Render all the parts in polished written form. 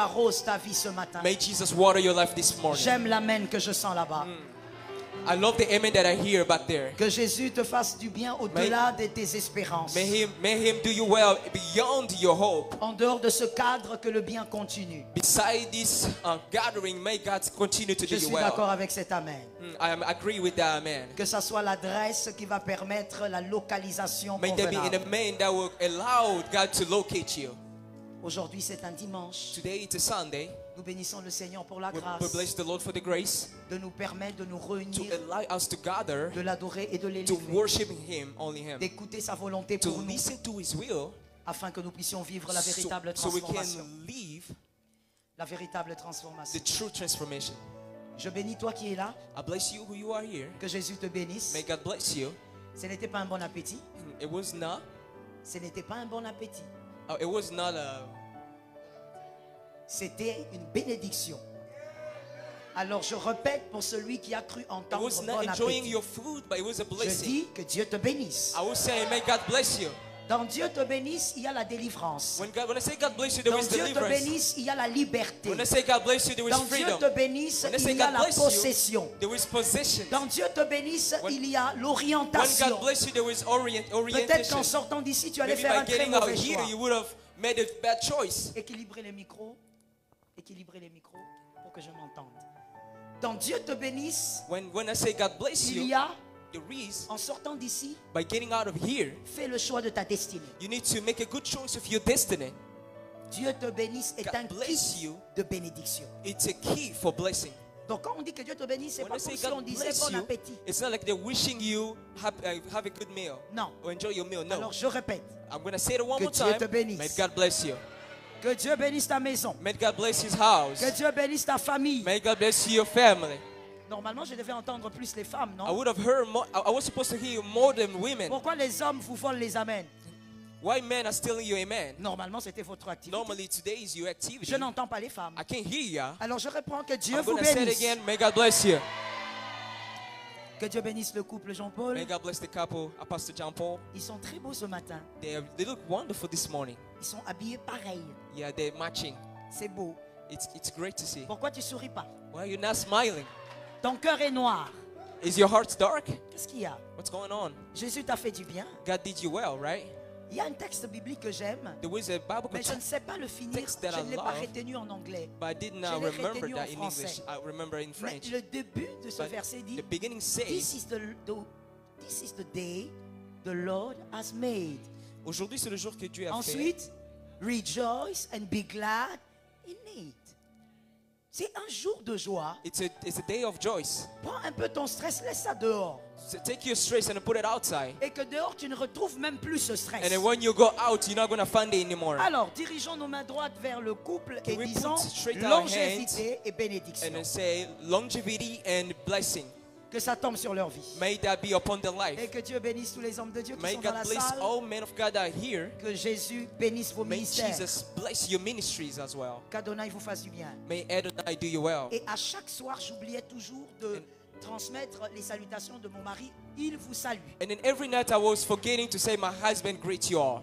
arrose ta vie ce matin. May Jesus water your life this morning. J'aime l'amen que je sens là-bas. I love the amen that I hear back there. Que Jésus te fasse du bien au-delà de tes espérances. May him do you well beyond your hope. En dehors de ce cadre, que le bien continue. Beside this gathering, may God continue to do Je you suis well. d'accord avec cet amen. I agree with that amen. Que ça soit l'adresse qui va permettre la localisation May there be an convenable. amen that will allow God to locate you. Aujourd'hui, c'est un dimanche. Today it's a Sunday. Nous bénissons le Seigneur pour la We grâce bless the Lord for the grace de nous permettre de nous to réunir, allow us to gather, de l'adorer et de to l'élever, worship Him, only Him, d'écouter sa volonté to pour nous, listen to His will, afin que nous puissions vivre la véritable so we transformation. can live La véritable the transformation. true transformation. Je bénis toi qui es là. I bless you who you are here. Que Jésus te bénisse. May God bless you. Ce n'était pas un bon appétit. It was not. Ce n'était pas un bon appétit. It was not a. C'était une bénédiction. Alors je répète pour celui qui a cru It entendre was bon not enjoying appétit. your food, but it was a Je blessing. dis que Dieu te bénisse. I was saying, may God bless you. Dans Dieu te bénisse, il y a la délivrance. When I say God bless you, there Dans is Dieu te deliverance. bénisse, il y a la liberté. When I say God bless you, there is Dans Dieu freedom. te bénisse, When I say il y a God la bless you, possession. there is possession. Dans Dieu te bénisse, When- il y a When l'orientation. God bless you, there is Peut-être qu'en orientation. sortant d'ici, tu allais Maybe faire un by très getting out mauvais here, choix. you would have made a bad choice. Équilibrez les micros. Équilibrez les micros pour que je m'entende. Dans Dieu te bénisse, When I say God bless il you, y a, there is, en sortant d'ici, by getting out of here, fais le choix de ta destinée. you need to make a good choice of your destiny. Dieu te bénisse est God un bless kit you. de bénédiction. It's a key for blessing. Donc quand on dit que Dieu te bénisse, c'est When pas I comme say si on God disait bless bon you, appétit. it's not like they're wishing you have a good meal Non. or enjoy your meal. No. Alors je répète, I'm going to say it one Que more Dieu time. te bénisse. May God bless you. que Dieu bénisse ta maison, May God bless His house. que Dieu bénisse ta famille. May God bless your family. Normalement, je devais entendre plus les femmes, I non? would have heard more. I was supposed to hear more than women. Pourquoi les hommes vous volent les amens? Why men are stealing your amen? Normalement, c'était votre activité. Normally today is your activity. Je n'entends pas les femmes. I can't hear ya. Alors je reprends, que Dieu I'm vous going to say it bénisse. again. May God bless you. Que Dieu bénisse le couple Jean-Paul. May God bless the couple, Pastor John Paul. Ils sont très beaux ce matin. They look wonderful this morning. Ils sont habillés pareil. Yeah, they're matching. C'est beau. It's great to see. Pourquoi tu souris pas? Why are you not smiling? Ton cœur est noir. Is your heart dark? Qu'est-ce qu'il y a? What's going on? Jésus t'a fait du bien. God did you well, right? Il y a un texte biblique que j'aime, There was a Bible mais je ne sais pas le finir. Text that Je I ne l'ai pas love, retenu en anglais. but I did Je not l'ai remember retenu en that in français. English. I remember in Mais French. le début de ce But verset dit, the beginning This says, is the day the Lord has made. aujourd'hui c'est le jour que Dieu a fait. Ensuite, rejoice and be glad in it. C'est un jour de joie. It's a day of joy. Prends un peu ton stress, laisse ça dehors. So take your stress and put it outside. Et que dehors, tu ne retrouves même plus ce And stress. then when you go out, you're not going to find it anymore. Alors, dirigeons nos mains droites vers le couple et Can we disons put straight our longévité et And bénédiction. then say longevity and blessing. Que ça tombe sur leur vie. May that be upon their Et life. que Dieu bénisse tous les hommes de Dieu qui May sont dans la God bless salle. all men of God that are here. Que Jésus bénisse vos May ministères. Jesus bless your ministries as well. Qu'Adonai vous fasse du bien. May Adonai do you well. Et à chaque soir, j'oubliais toujours de transmettre les salutations de mon mari. Il vous salue. And then every night I was forgetting to say my husband greet you all.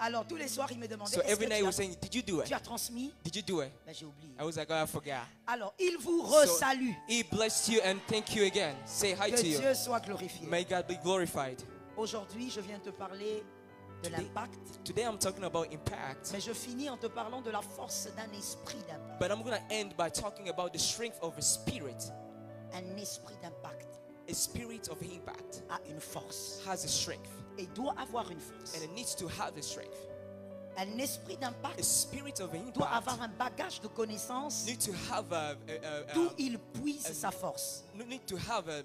Alors tous les soirs, il me demandait, So est-ce every que night he was tu as, saying, did you do it? tu as transmis? Did you do it? Ben, j'ai oublié. I was like, oh, I forgot. Alors, il vous So resalue. he blessed you and thank you again. Say hi Que to you. Dieu soit glorifié. May God be glorified. Aujourd'hui, je viens te parler de Today- l'impact, Today I'm talking about impact, mais je finis en te parlant de la force d'un esprit d'impact. but I'm going to end by talking about the strength of a spirit. Un esprit d'impact A spirit of impact a une force has a strength, et doit avoir une force. and it needs to have a strength. Un esprit A d'impact spirit of doit impact avoir un bagage de connaissances need to have d'où il puise sa force. need to have a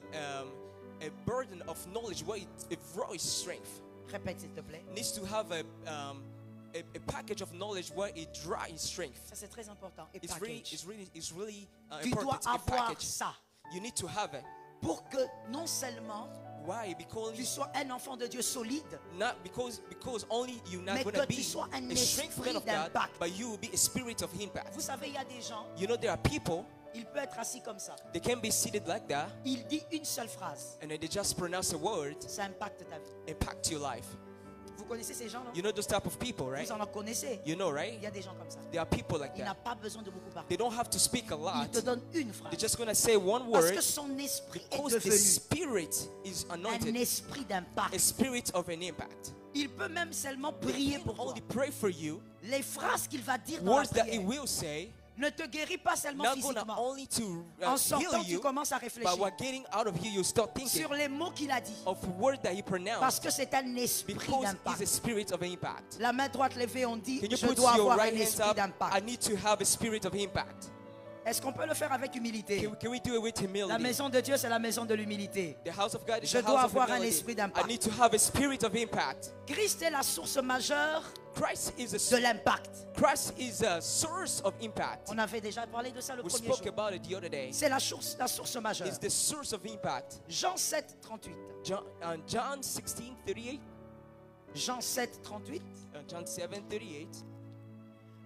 burden of knowledge where it draws strength. Répète s'il te plaît. Needs to have a package of knowledge where it draws strength. Ça c'est très important. Et It's really, package. it's really Tu dois important. A avoir package. ça You need to have it. pour que non seulement Why? Because tu sois un enfant de Dieu solide, not because only you're not mais going to que tu be sois un a strength man esprit of God, d'impact. but you will be a spirit of impact. Vous savez, il y a des gens, You know, there are people, il peut être assis comme ça. they can be seated like that, Il dit une seule phrase, and then they just pronounce a word, ça impacte ta vie. impact your life. Vous connaissez ces gens-là? You know those type of people, right? Vous en connaissez. You know, right? Il y a des gens comme ça. There are people like Il n'a that. pas besoin de beaucoup parler. They don't have to speak a Il lot. te donne une phrase. They're just going to say one Parce word que son esprit est because the devenu Spirit is un anointed, esprit d'impact. a spirit of an impact. Il peut même seulement He prier can pour toi. only pray for you. Les phrases qu'il va dire dans la Words that he prière will say, ne te guérit pas seulement not going to physiquement. only to En heal sortant, tu you, commences à but réfléchir while getting out of here, you start thinking sur les mots qu'il a dit. of words that he Parce pronounced que c'est un esprit because he's a d'impact. spirit of impact. La main droite levée, on dit, Can you je put dois your avoir un right hands esprit up? I d'impact. need to have a spirit of impact. Est-ce qu'on peut le faire avec humilité? Can we do it with La humility? maison de Dieu, c'est la maison de l'humilité. The house of God is Je the dois house of avoir un humility. esprit d'impact. I need to have a spirit of impact. Christ est la source majeure Christ is de l'impact. a source of impact. On avait déjà parlé de ça le We premier spoke jour. about it the other day. C'est la source majeure. It's the source of impact. Jean 7, 38. John 16:38. Jean 7, 38. John 7:38.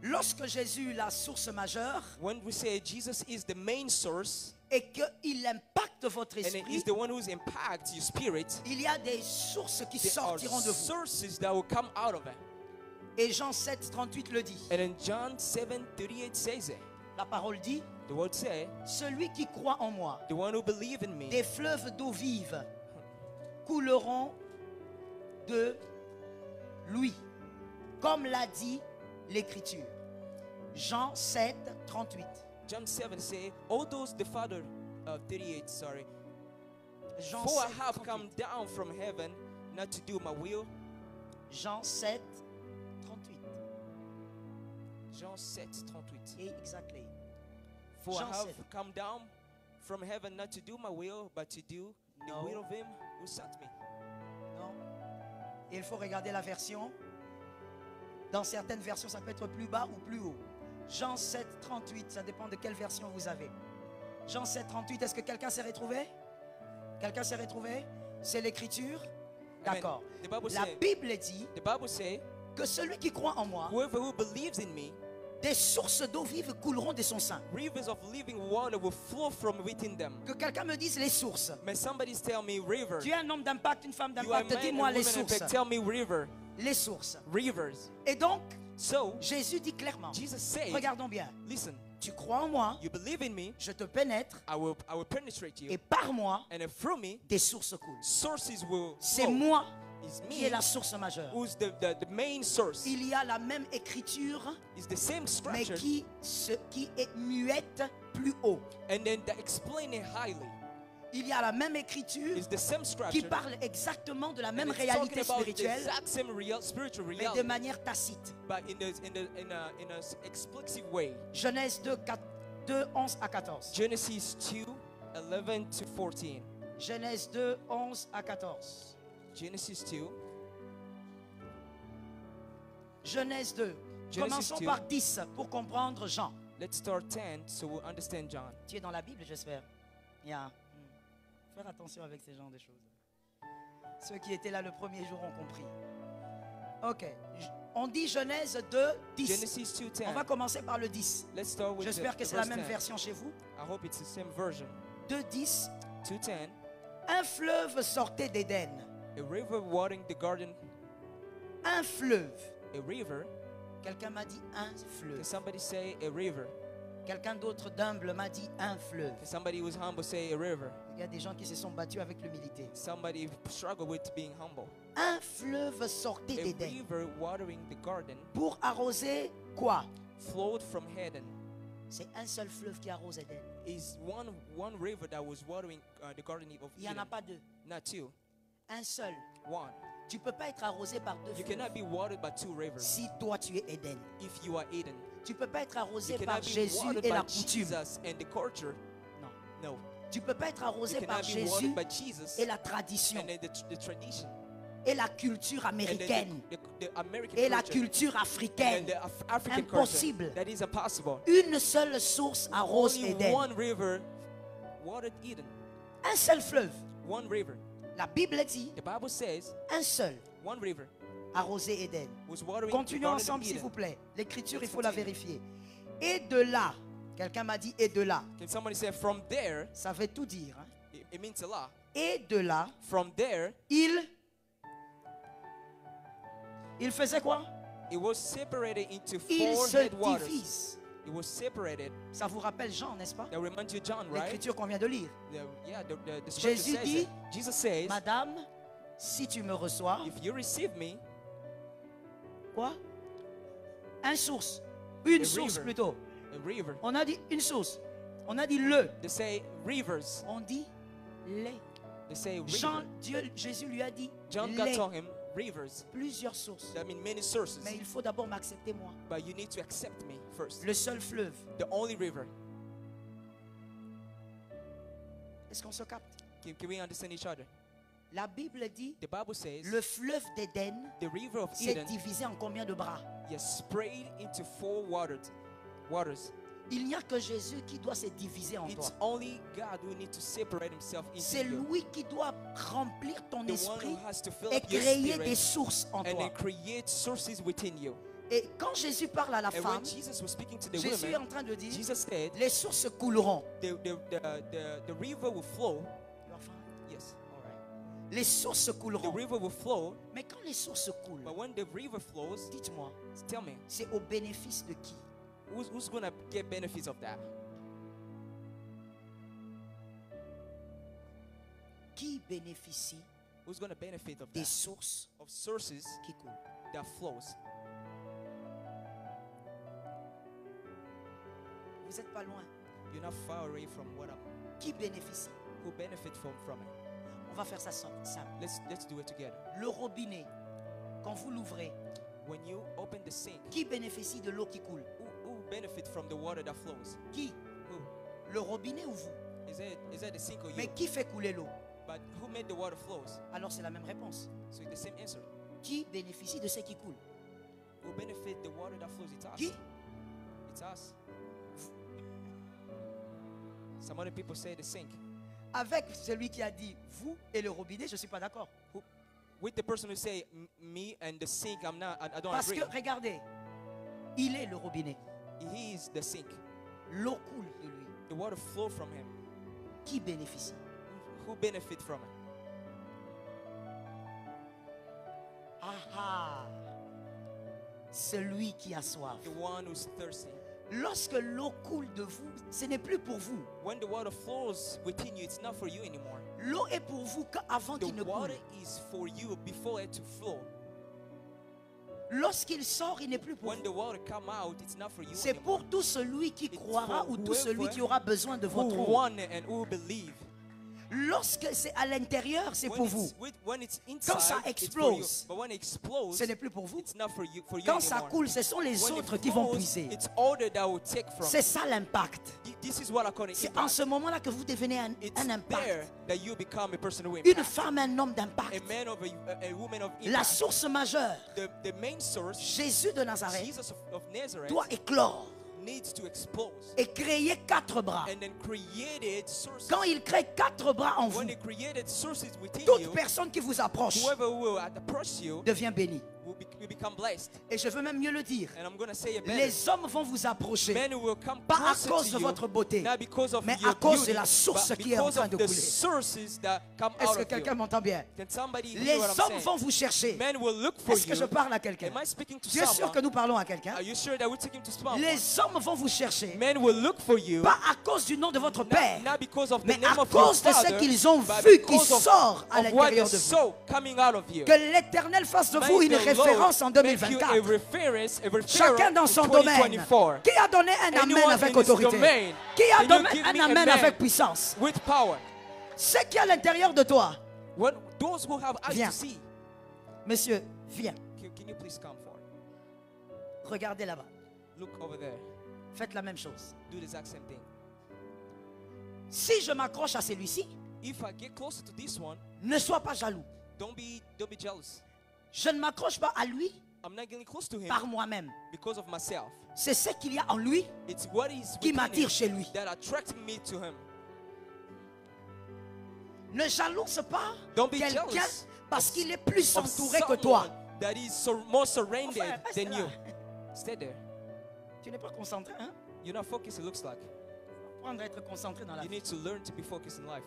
Lorsque Jésus est la source majeure When we say Jesus is the main source et qu'il impacte votre and esprit, he's the one who's impacts your spirit, il y a des sources qui there are sortiront de vous. sources that will come out of it. Et Jean 7, 38 le dit. And then John 7:38 says it. La parole dit, The word say, celui qui croit en moi, the one who believes in me, des fleuves d'eau vive couleront de lui, comme l'a dit l'Écriture. Jean 7, 38. John 7 say, all those the Father 38, sorry. Jean For I 7, have 38. come down from heaven not to do my will. Jean 7, 38. Jean 7:38. Et exactly. For Jean I have 7. come down from heaven not to do my will, but to do the No. will of him who sent me. Non. Et il faut regarder la version. Dans certaines versions, ça peut être plus bas ou plus haut. Jean 7, 38, ça dépend de quelle version vous avez. Jean 7, 38, est-ce que quelqu'un s'est retrouvé? Quelqu'un s'est retrouvé? C'est l'écriture? Amen. D'accord. The Bible La say, Bible dit the Bible say, que celui qui croit en moi, whoever who believes in me, des sources d'eau vive couleront de son sein. rivers of living water will flow from within them. Que quelqu'un me dise les sources. May somebody tell me river. Tu es un homme d'impact, une femme You are a d'impact, man dis-moi and les woman of sources. faith. Tell me river. Les sources. Rivers. Et donc, So, Jésus dit clairement, Jesus said, regardons bien, listen, tu crois en moi, you believe in me, je te pénètre, I will penetrate you, et par moi, and then through me, des sources coulent. sources will C'est flow. moi It's qui est me la source majeure. who's the main source. Il y a la même écriture, It's the same mais scripture, qui est muette plus haut. and then they explain it highly. Il y a la même écriture It's the same qui scripture, parle exactement de la and même it's réalité talking about the spirituelle, exact same spiritual mais de reality, manière tacite. but in a explicit way. Genèse 2, 11 à 14. Genesis 2:11-14. Genèse 2, 11 à 14. Genesis 2. Genèse 2. Genesis Commençons 2. par 10 pour comprendre Jean. Let's start 10 so we'll understand John. Tu es dans la Bible, j'espère. Yeah. Faire attention avec ces genres de choses. Ceux qui étaient là le premier jour ont compris. Ok. On dit Genèse 2, 10. Genesis 2:10. On va commencer par le 10. Let's start with J'espère que the c'est la verse même 10. version chez vous. I hope it's the same version. 2, 10. 2:10. Un fleuve sortait d'Éden. A river watering the garden. Un fleuve. A river. Quelqu'un m'a dit un Can fleuve. somebody say a river? Quelqu'un d'autre d'humble m'a dit un fleuve. Can somebody who's humble say a river? Il y a des gens qui se sont battus avec l'humilité. Somebody struggle with being humble. Un fleuve sortait A d'Éden river watering the garden pour arroser quoi? flowed from Eden. C'est un seul fleuve qui arrose Éden. Is one river that was watering the garden of Il n'y en a Eden. pas deux. Not two, Un seul. one. Tu ne peux pas être arrosé par deux You fleuves cannot be watered by two rivers si toi tu es Éden. if you are Eden. Tu ne peux pas être arrosé You par cannot be Jésus watered et la by coutume. Jesus and the culture. Non. No. Tu ne peux pas être You arrosé par cannot be Jésus watered by Jesus et la tradition and then the tradition et la culture and then américaine the American et la culture culture and africaine. the African Impossible. culture. That is impossible. Une seule source arrose Only Éden. one river watered Eden. Un seul fleuve. One river. La Bible dit The Bible says un seul one river arrosé Éden. was watering the Continuons garden of ensemble s'il Eden. vous plaît. L'écriture, il Let's faut la continue. vérifier. Et de là, quelqu'un m'a dit et de là. Can somebody say from there? Ça veut tout dire. Hein. It means a lot. Et de là, From there, il Il faisait quoi? It was separated into Il four se headwaters. divise. It was separated. Ça vous rappelle Jean, n'est-ce pas? That reminds you of John, right? L'écriture qu'on vient de lire. The scripture Jésus says dit, it. Jesus says, Madame, si tu me reçois, if you receive me, quoi? Une source. Une A source river. plutôt. a river. On a dit une source. On a dit le. They say rivers. On dit les. They say river. Jésus lui a dit John God les. told him rivers. Plusieurs sources. That means many sources. Mais il faut d'abord m'accepter moi. But you need to accept me first. Le seul fleuve. The only river. Est-ce qu'on se capte? Can we understand each other? La Bible dit The Bible says le fleuve d'Éden the river of s'est Eden divisé en combien de bras? is sprayed into four waters. Il n'y a que Jésus qui doit se diviser en toi. It's only God who needs to separate himself C'est into you. lui qui doit remplir ton The one esprit who has to fill et up your créer spirit des sources en and then toi. create sources within you. Et quand Jésus parle à la And femme, when Jesus was speaking to the Jésus est women, en train de dire, Jesus said, les sources couleront. the river will flow. Yes, all right. Les sources The couleront. river will flow, Mais quand les sources coulent, but when the river flows, dites-moi, tell me, c'est au bénéfice de qui? who's going to get benefits of that? Qui bénéficie Who's going to benefit of des that? sources Of sources qui coulent? that flows. Vous n'êtes pas loin. You're not far away from what I'm, Qui bénéficie? who benefit from it. On va faire ça simple. Let's do it together. Le robinet, quand vous l'ouvrez, When you open the sink, qui bénéficie de l'eau qui coule? who benefit from the water that flows? Qui? Who? Le robinet ou vous? Is that the sink or you? Mais qui fait couler l'eau? But who made the water flows? Alors c'est la même réponse. So it's the same answer. Qui bénéficie de ce qui coule? Who benefit the water that flows? It's us. Qui? It's us. Some other people say the sink. Avec celui qui a dit vous et le robinet, je ne suis pas d'accord. With the person who say me and the sink, I don't Parce agree. que regardez, il est le robinet. He is the sink. L'eau coule de lui. The water flow from him. Qui bénéficie? Who benefit from it? Ah ah! Celui qui a soif. The one who's thirsty. Lorsque l'eau coule de vous, ce n'est plus pour vous. When the water flows within you, it's not for you anymore. L'eau est pour vous avant The qu'il ne coule. water is for you before it to flow. Lorsqu'il sort, il n'est plus pour When vous. the water come out, it's not for you C'est anymore. pour tout celui qui It's croira for ou tout celui whoever qui aura besoin de votre Who eau. won and who believe. Lorsque c'est à l'intérieur, c'est pour vous. When it's Quand ça inside, it's for you. explose, But when it explodes, Ce n'est plus pour vous. it's not for you Quand ça anymore. coule, ce sont les When it autres qui vont flows, puiser. it's order that will take from. C'est ça l'impact. This is what I call it. C'est en ce moment-là que vous devenez un It's impact. there that you become a person who Une impact. femme, un homme d'impact. A man of a woman of La impact. source majeure, The main source, Jésus de Nazareth, Jesus of Nazareth, doit éclore needs to expose et créer 4 bras. and then created sources. Quand il crée 4 bras en vous, When he created sources within toute you, personne qui vous approche whoever will approach you devient bénie. will become blessed. Et je veux même mieux le dire. And I'm going to say it better. Les hommes vont vous approcher, Men will come pas à closer cause to de you, votre beauté, not because of mais your à cause beauty, de la source but qui est en because train of de the couler. sources that come Est-ce out que of quelqu'un you. m'entend bien? Can somebody Les hear what I'm hommes saying? vont vous chercher. Men will look for Est-ce que je you. parle à quelqu'un? Am I speaking to Tu es sûr someone? que nous parlons à quelqu'un? Are you sure that we're taking to someone? Les hommes vont vous chercher, Men will look for you, pas à cause du nom de votre Père, not because of the mais name à of your cause de ce father, qu'ils ont but vu qui because of sort à what they l'intérieur de vous. saw coming out of you. Que l'Éternel fasse de vous May une the Lord référence en make you 2024. a reference Chacun dans in son domaine. 2024. Qui a donné un amen Anyone avec in his autorité? domain, Qui a can you donné give un me a amen man avec puissance? with power? Ce qui est à l'intérieur de toi. When those who have eyes Viens. to see, Monsieur, viens. can you please come forward? Regardez là-bas. Look over there. Faites la même chose. Do the exact same thing. Si je m'accroche à celui-ci, If I get closer to this one, ne sois pas jaloux. don't be jealous. Je ne m'accroche pas à lui I'm not getting close to him par moi-même. because of myself. C'est ce qu'il y a en lui It's what is qui within m'attire him chez lui. that attracts me to him. Ne jalouse pas Don't be quelqu'un jealous parce qu'il est plus of entouré que toi. someone that is more surrounded Enfin, reste than là. you. Stay there. Tu n'es pas concentré, hein? You're not focused, it looks like. Apprendre à être concentré dans la You vie. need to learn to be focused in life.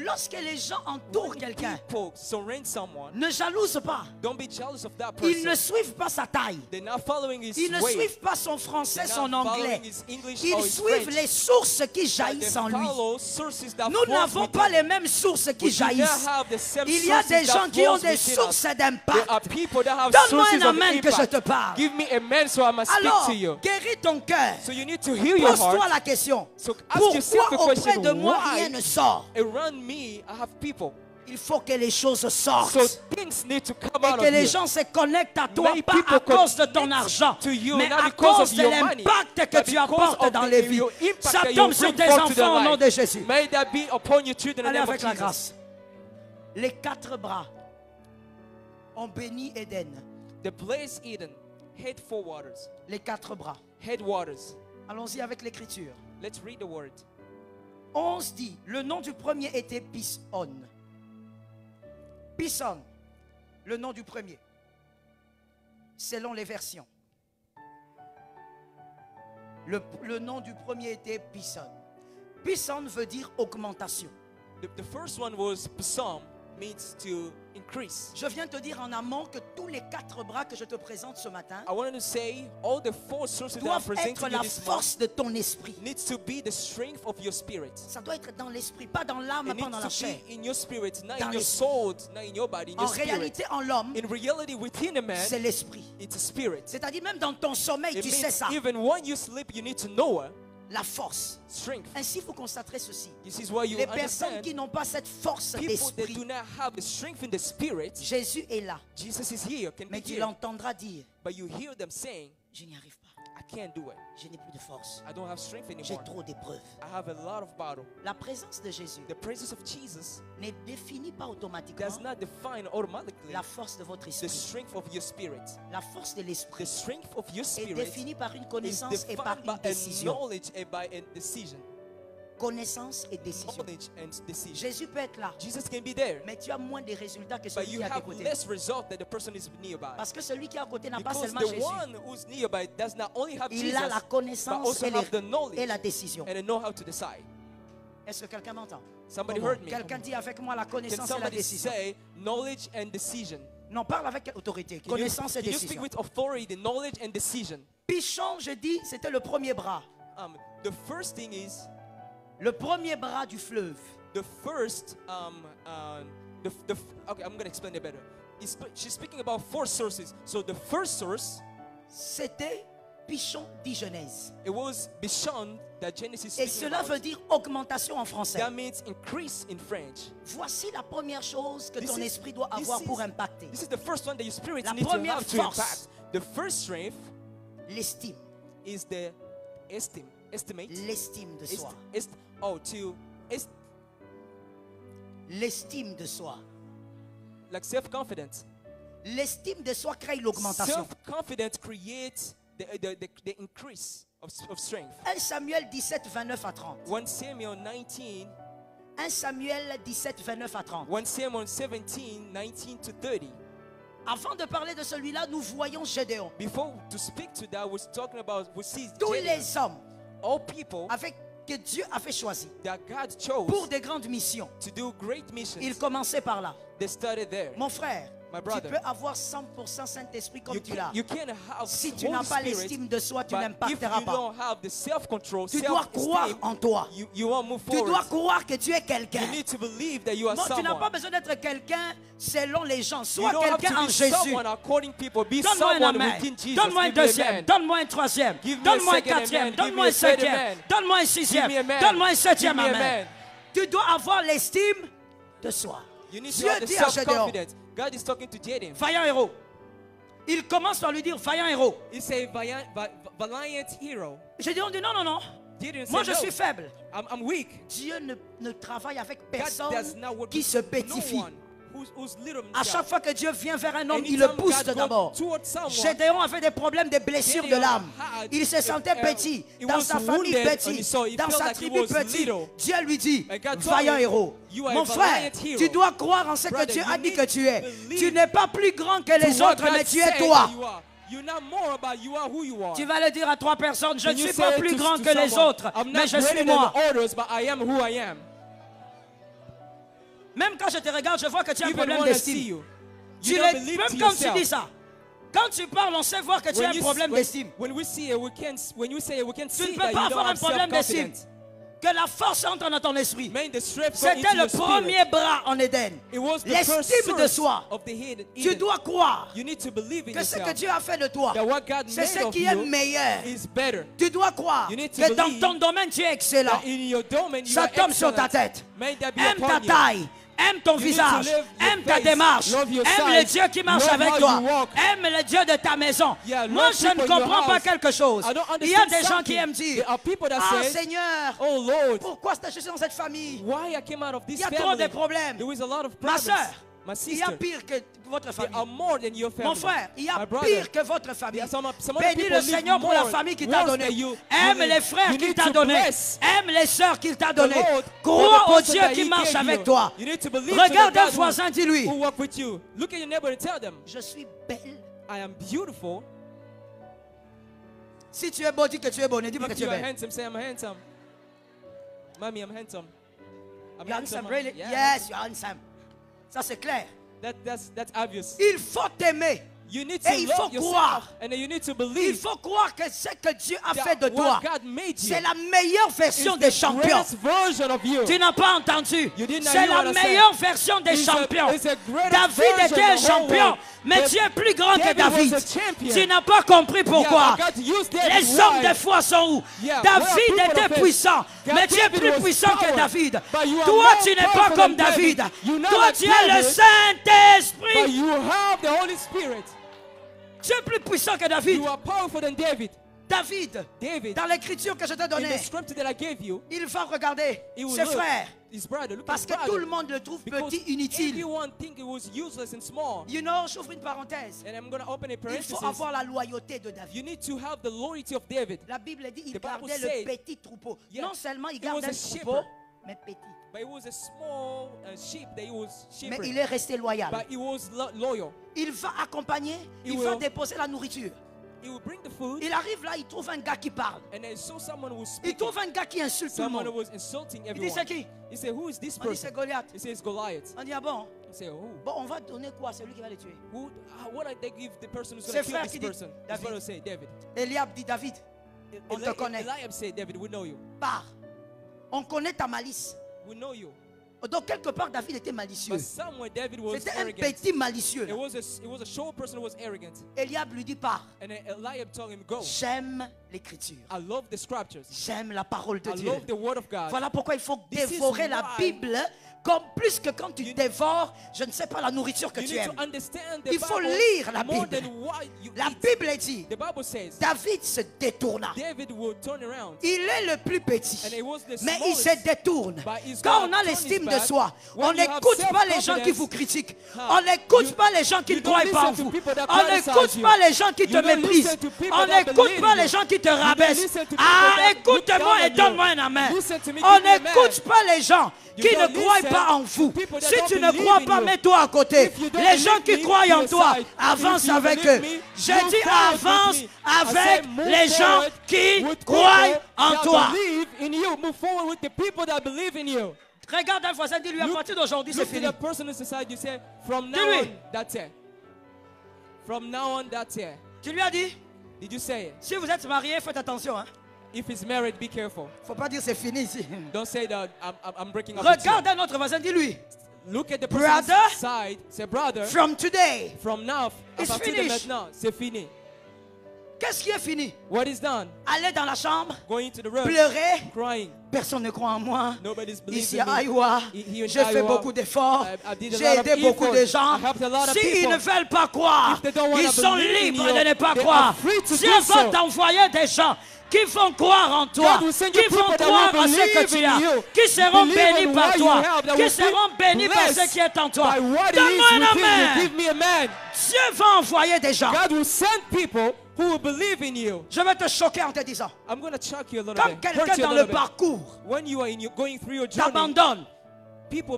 Lorsque les gens entourent When quelqu'un, people surround someone, ne jalouse pas. don't be jealous of that Ils ne person. suivent pas sa taille. They're not following his Ils ne way. suivent pas son français, They're son not anglais. following his English Ils or his suivent French. les sources qui They jaillissent en lui. follow sources that Nous flows n'avons within pas us. les mêmes sources qui We do not jaillissent. have the same Il y a sources des that gens qui ont flows des within us. sources There d'impact. are people that have Donne-moi sources un of amen que je impact. te parle. Give me amen so I must speak Alors, to you. guéris ton cœur. So you need to heal your Pose-toi heart. la question. So ask yourself the Pourquoi auprès question, de moi why rien ne sort? around me I have people. Il faut que les choses sortent. So things need to come Et out que of les you. gens se connectent à toi, Many pas people à cause de ton connect argent, to you, mais not à because cause of de your money, l'impact que but tu because apportes of dans the- les vies. your impact Ça that you tombe sur bring tes forth to their enfants au nom life. de Jésus. May that be upon your children in the Allez name of avec la Jesus. grâce. Les 4 bras ont béni Éden. The place Eden, head waters, Les 4 bras. headwaters. Allons-y avec l'écriture. Let's read the word. 11 dit, le nom du premier était Pison. Pison, le nom du premier, selon les versions. Le nom du premier était Pison. Pison veut dire augmentation. The first one was Psalm, means to increase. Je viens te dire en amont que tous les 4 bras que je te présente ce matin I wanted to say all the 4 sources that I'm doivent presenting être you la this month force de ton esprit. needs to be the strength of your spirit. Ça doit être dans l'esprit, pas dans l'âme, It pas dans la needs to chair. be in your spirit, not Dans in your l'esprit. soul, not in your body, in En your spirit. réalité, en l'homme, In reality, within a man, c'est l'esprit. it's a spirit. C'est-à-dire même dans ton sommeil, It tu sais means ça. even when you sleep, you need to know La force. strength. Ainsi, vous constaterez ceci. This is why you Les personnes understand qui n'ont pas cette force people that d'esprit, do not have the strength in the spirit. Jésus est là. Jesus is here, can Mais be tu here, l'entendras dire, but you hear them saying, je n'y arrive pas. I can't do it. Je n'ai plus de force. I don't have strength J'ai anymore. trop d'épreuves. I have a lot of battle. La présence de Jésus The presence of Jesus ne définit pas automatiquement does not define automatically la force de votre the esprit. strength of your spirit. La force de The l'esprit strength of your est spirit définie par une is connaissance et par defined une by a décision. knowledge and by a decision. Connaissance et décision. Knowledge and decision. Jésus peut être là, Jesus can be there, mais tu as moins de résultats que but celui you qui est à tes have côtés. less result that the person is nearby. Parce que celui qui est à côté n'a pas Because seulement the Jésus. one who's nearby does not only have Il Jesus, a la but connaissance also have the knowledge et la décision. and the know how to decide. Est-ce que quelqu'un m'entend? Somebody Comment? heard me. Quelqu'un dit avec moi la Can connaissance et la somebody décision. say knowledge and decision? Non, parle avec autorité. Can you, Connaissance et can you speak décision. with authority, knowledge and decision? Pichon, je dis, c'était le premier bras. The first thing is Le premier bras du fleuve. the first. Okay, I'm gonna explain it better. She's speaking about 4 sources. So the first source, C'était Pichon dit Genèse. it was Bishon that Genesis Et is cela speaking veut about. dire augmentation en français. That means increase in French. Voici la première chose que This ton is- esprit doit this avoir is- pour impacter. This is the first one that your spirit La needs to première have to force. impact. The first strength L'estime. is the estimate. L'estime de soi. L'estime de soi. Like self-confidence. L'estime de soi crée l'augmentation. Self-confidence creates the increase of strength. 1 Samuel 17, 29 à 30. 1 Samuel 19, 1 Samuel 17, 29 à 30. 1 Samuel 17, 19 to 30. Avant de parler de celui-là, nous voyons Gédéon. Before to speak to that, we see Tous Gideon. les hommes All people que Dieu a fait choisir that God chose pour des grandes missions. to do great missions. Il commençait par là. They started there. Mon frère, My tu brother. peux avoir 100% Saint-Esprit comme tu l'as. You can't have Si tu Holy n'as pas Spirit, l'estime de soi, tu but if n'impacteras you pas. don't have the self-control, Tu dois croire self-esteem, en toi. you won't move Tu forward. dois croire que tu es You quelqu'un. need to believe that you are Non, tu n'as pas someone. besoin d'être quelqu'un selon les gens. You Sois don't have quelqu'un to en be Jésus. someone according people. Be Donne-moi un someone amen. within Jesus. Donne-moi un Give me a deuxième. man. Donne-moi un troisième. Give me a Donne-moi un second quatrième. amen. Give Donne-moi me un a third cinquième. amen. Donne-moi un Give sixième. me a man. Donne-moi un septième. Give me a Amen. man. Tu dois avoir l'estime de soi. You need to Dieu have the dit à Gédéon, self-confidence. God is talking to Gideon. vaillant héros. Il commence par lui dire, vaillant héros. He said, valiant hero. Gédéon dit, non, non, non. Gideon Moi, said, je no, suis faible. I'm weak. Dieu ne travaille avec God personne does not work qui with se no pétifie. one who's little À himself. chaque fois que Dieu vient vers un homme, il le Anytime pousse God goes d'abord. towards someone, Gédéon avait des problèmes de blessures de Gideon l'âme. had Il se sentait petit, he dans was sa famille wounded petit, and so he dans felt sa like he tribu was petit. little. Dieu lui dit, And God told vaillant him, héros. you are Mon a frère, valiant hero. tu dois croire en ce que Brother, Dieu a you dit need que tu es. to believe Tu n'es pas plus grand que les To what autres, God mais tu es said toi. that you are. You're not more about you are who you are. Tu vas le dire à 3 personnes, je Can ne you suis say pas it plus to grand que les someone, autres, I'm mais not je suis greater than moi. the others, but I am who I am. Même quand je te regarde, je vois que tu as un Even problème when I see d'estime. you, Tu you l'es- don't believe même to quand tu yourself. dis ça, quand tu parles, on sait voir que tu as un problème d'estime. When we see it, we can. When you say it, we can Tu ne see peux that pas you avoir don't un have problème d'estime. self-confidence. Que la force entre dans ton esprit. Man, the strength go C'était into le your spirit. premier bras en Éden. It was the L'estime first de source soi. of the hidden Tu Eden. dois croire You need to believe in que ce que yourself. Dieu a fait de toi, That what God c'est made ce of qui est you meilleur. is better. Tu dois croire You need to que dans believe ton domaine, tu es excellent. That in your domain you Ça are tombe sur ta excellent. tête. May that be Aime ta upon you. taille. Aime ton You need to visage. live your Aime ta face. démarche. Love your Aime size. le Dieu qui marche Love avec how toi. you walk. Aime le Dieu de ta maison. Yeah, Moi, love je ne people in your comprends pas house. quelque chose. I don't Il y a understand des gens qui something. aiment dire, There are people that ah say, Seigneur, oh Lord, pourquoi je suis dans cette famille? why I came out of Il this y a trop family? de problèmes. There is a lot of Ma problems. soeur, My il y a sister, pire que votre there famille. are more than your family. Mon frère, il y a My brother, pire que votre famille. there are some other Bénis people le live Seigneur pour la more famille qu'il t'a worse donnée. than you. Aime You les frères need qu'il to t'a donnés. bless Aime les sœurs qu'il t'a the données. Lord for Crois the au person Dieu that qui He marche gave avec you. toi. You need to believe to the Regarde un God voisin, dis-lui, who walk with you. Look at your neighbor and tell them, je suis belle. I am beautiful. Si tu es beau, dis que tu es bonne. Dis-moi que If tu es you are belle. handsome, say I'm handsome. Mommy, I'm handsome. I'm You're handsome, Mommy. really? Yeah. Yes, you're handsome. Ça, c'est clair. That's obvious. Il faut t'aimer. You need Et to il faut love yourself, croire. and then you need to Il believe faut croire que ce que Dieu a that fait de toi, what God made you c'est la meilleure version is des the champions. greatest version of you. Tu n'as pas entendu. You did not C'est hear la what I said. meilleure version des It's a- champions. it's a greatest David version était un of the whole champion, world. mais But tu es plus grand que David was David. a champion. Tu n'as pas compris pourquoi. Yeah, but God used David. Les hommes Why? des fois sont où? Yeah, where are David people était of faith? puissant, God, mais tu es David plus was puissant que power, David. but you are Toi, more tu n'es pas powerful comme than David. David. You're not Toi, like tu es le David, Saint-Esprit. But you have the Holy Spirit. Tu es plus puissant que David. You are powerful than David. David, David, dans l'écriture que je t'ai in donnée, the scripture that I gave you, il va regarder he will ses look frères. his brother. Look Parce at que his tout brother. le monde le trouve Because petit, inutile. everyone think it was useless and small. You know, j'ouvre une parenthèse. And I'm going to open a Il parenthesis. faut avoir la loyauté de David. You need to have the loyalty of David. La Bible dit il The Bible gardait says- le petit troupeau. Yeah, Non seulement il he was gardait a le troupeau, shepherd. mais petit. But it was a small sheep that he was Mais shepherding. il est resté loyal. But he was loyal. Il va accompagner, He il va will- déposer la nourriture. He will bring the food, Il arrive là, il trouve un gars qui parle. and then saw someone who was Il speaking. trouve un gars qui insulte tout le Someone who monde. was insulting Il dit everyone. c'est qui? He said, who is this On dit c'est person? Goliath. He says Goliath. On dit ah bon? I say, oh. Bon, on va donner quoi à celui qui va le tuer? What did they give the person who's C'est going to kill frère this qui dit, person? His David. brother say, David. Eliab dit David, on te connaît. Eliab said, David, we know you. Pars. On connaît ta malice. We know you. Donc quelque part David était malicieux. But somewhere David was C'était un arrogant. petit malicieux. It was a short person who was arrogant. Eliab lui dit pars. And then Eliab told him, go. J'aime l'écriture. I love the scriptures. J'aime la parole de I Dieu. love the word of God. Voilà pourquoi il faut This is dévorer la why Bible comme plus que quand tu dévores, je ne sais pas, la nourriture que You tu need aimes. to understand the Il faut Bible lire la more Bible. than what you La eat. Bible dit, The Bible says David se détourna. David will turn around. Il est le plus petit, And it was the mais il smallest. se détourne. But he's Quand gonna on a turn l'estime his de back. soi, When on you have n'écoute pas les gens qui self-confidence, vous critiquent. huh, On n'écoute you- pas les gens qui you ne don't croient pas en listen to vous. people that On criticize n'écoute you. pas les gens qui You te don't méprisent. listen to people On that n'écoute believe pas you. les gens qui te You don't rabaissent. listen to people Ah, that look écoute-moi down et on you. donne-moi un amen. Listen to me, On give me a n'écoute man. pas les gens You qui don't ne croient listen pas en vous. to people that Si don't tu ne believe crois in pas, you. mets-toi à côté. If you don't Les gens believe qui me, croient en you toi, decide. avance If you avec believe eux. me, J'ai move dit forward with avance me. I avec say move les gens forward qui with croient people en that toi. believe in you. Move forward with the people that believe in you. Regarde un voisin, dis-lui à partir d'aujourd'hui, c'est Look to fini. the person inside you, say, from now Dis-lui. on, that's it. From now on, that's it. Tu lui as dit, Did you say it? si vous êtes marié, faites attention. Hein. If he's married, be careful. Faut pas dire c'est fini ici. Don't say that I'm breaking up with Regarde un autre voisin, dis-lui, you. Look at the Brother, person's side. Say, brother, from today, from now, à it's partir de finished. maintenant, c'est fini. qu'est-ce qui est fini? What is done? Aller dans la chambre, Going to the room, pleurer, crying. personne ne croit en moi. Nobody's Ici believing à me. Iowa, Here in j'ai fait Iowa, beaucoup d'efforts, I did a j'ai lot of aidé beaucoup de effort. gens. I helped a lot of S'ils people. ne veulent pas croire, If they don't wanna ils sont believe in libres you, de ne pas they croire. are free to Dieu do va so. t'envoyer des gens qui vont croire en toi, God will send qui you vont people that croire will à ce que believe tu in as, you, qui seront believe bénis in par what you toi, have, that qui will seront be bénis par blessed ce qui est en toi. by what it is Donne-moi un within you. amen. Give me a man. Dieu va envoyer des gens. God will send people who will believe in you. Je vais te choquer en te disant, I'm going to shock you a little comme bit. quelqu'un Hurt you a dans little le bit. parcours When you are going through your journey, t'abandonne, people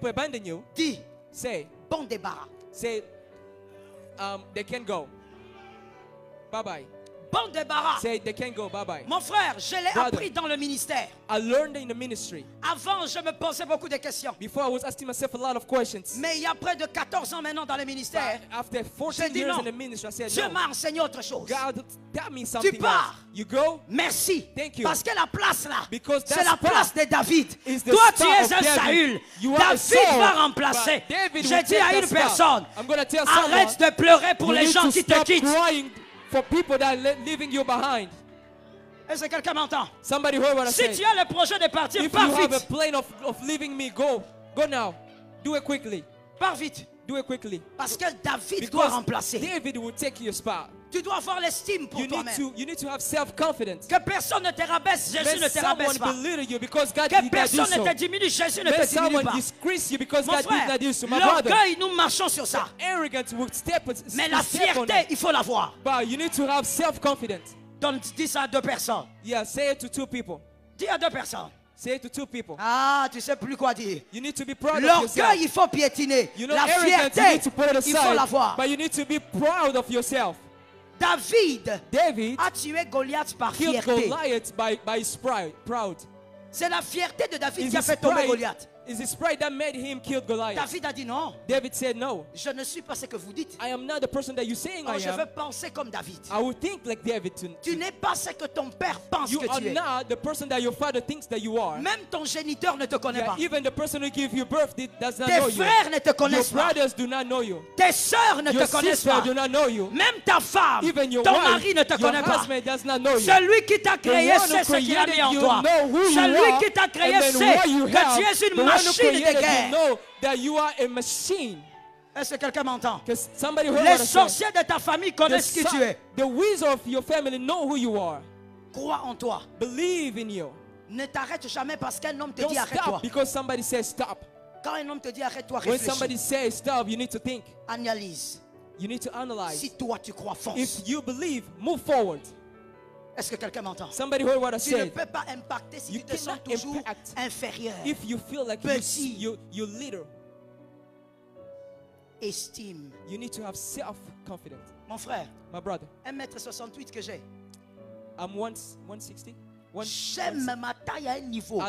abandon you. dis, Say, bon débarras. they can go. Bye bye. Bon débarras. Say they can't go. Bye bye. Mon frère, je l'ai Brother. appris dans le ministère. I learned in the ministry. Avant, je me posais beaucoup de questions. Before I was asking myself a lot of questions. Mais il y a près de 14 ans maintenant dans le ministère, After 14 J'ai dit years non. in the ministry, I said Dieu no. m'a enseigné autre chose. God, that means something pars. else. You go. Merci. Thank you. Parce que la place là, Because c'est that la spot place de David. is the Toi, tu spot es of un David. Saül. You are a David Saul, va remplacer. but David J'ai will dit take à that une spot. personne, I'm gonna tell arrête someone, de pleurer pour you les need gens to qui te stop quittent. crying for people that are leaving you behind. Est-ce que quelqu'un m'entend? Somebody heard what I Si said. tu as le projet de partir, If pars you have a vite. plan of leaving me, go. Go now. Do it quickly. Pars vite. Do it quickly. Parce que David doit Because remplacer. David will take your spot. Tu dois avoir l'estime pour You toi-même. need to have self-confidence. Que personne ne te rabaisse, Jésus ne Let te rabaisse someone pas. belittle you because God Que did not do personne ne so. te diminue, Jésus ne Let te diminue someone pas. disgrace you because Mon God did frère, not do so. My brother, l'orgueil, nous marchons sur ça. arrogance will step Mais la step on fierté, it. il faut l'avoir. But you need to have self-confidence. Dis ça à deux personnes. Yeah, say it to two people. Dis à deux personnes. Say it to two people. Ah, tu sais plus quoi dire. You need to be proud of yourself. L'orgueil, il faut piétiner. You know, La arrogance, you fierté, need to put it il faut aside. l'avoir. But you need to be proud of yourself. David David a tué Goliath par killed fierté. Goliath by his pride. Proud. C'est la fierté de David Is qui a his fait tomber pride- Goliath. Is his pride that made him kill Goliath? David a dit non, David said, no, je ne suis pas ce que vous dites. I am not the person that you're saying Oh, I je am. veux penser comme David. I will think like David. Tu n'es pas ce que ton père pense You que are tu es. not the person that your father thinks that you are. Même ton géniteur ne te connaît Yeah, pas. even the person who gave you birth does not Tes know you. frères ne te Your connaissent pas. brothers do not know you. Tes sœurs ne Your te connaissent sister pas. do not know you. Même ta femme, Even your ton wife, mari ne te your connaît pas. husband does not know you. Celui qui t'a créé The one who sait ce qu'il a created mis en you toi. know who you Celui are, qui t'a créé and then sait what you que have. tu es The une one who machine created de you guerre. know that you are a machine. Est-ce que quelqu'un m'entend? Because somebody heard Les what I said. sorciers de ta famille The, connaissent qui tu es. the wizards of your family know who you are. Crois en toi. Believe in you. Ne t'arrête jamais parce qu'un homme te Don't dit arrête-toi. stop because somebody says stop. Quand un homme te dit arrête-toi, When somebody réfléchis. says stop, you need to think. Analyse. You need to analyze. Si toi tu crois, fonce. If you believe, move forward. Est-ce que quelqu'un m'entend? Somebody heard what I Tu ne said. peux pas impacter si You tu te sens cannot toujours impact inférieur. If you feel like Petit. you're little, Estime. you need to have self-confidence. Mon frère, My brother, 1m68 que j'ai. I'm 160. J'aime ma taille à un niveau.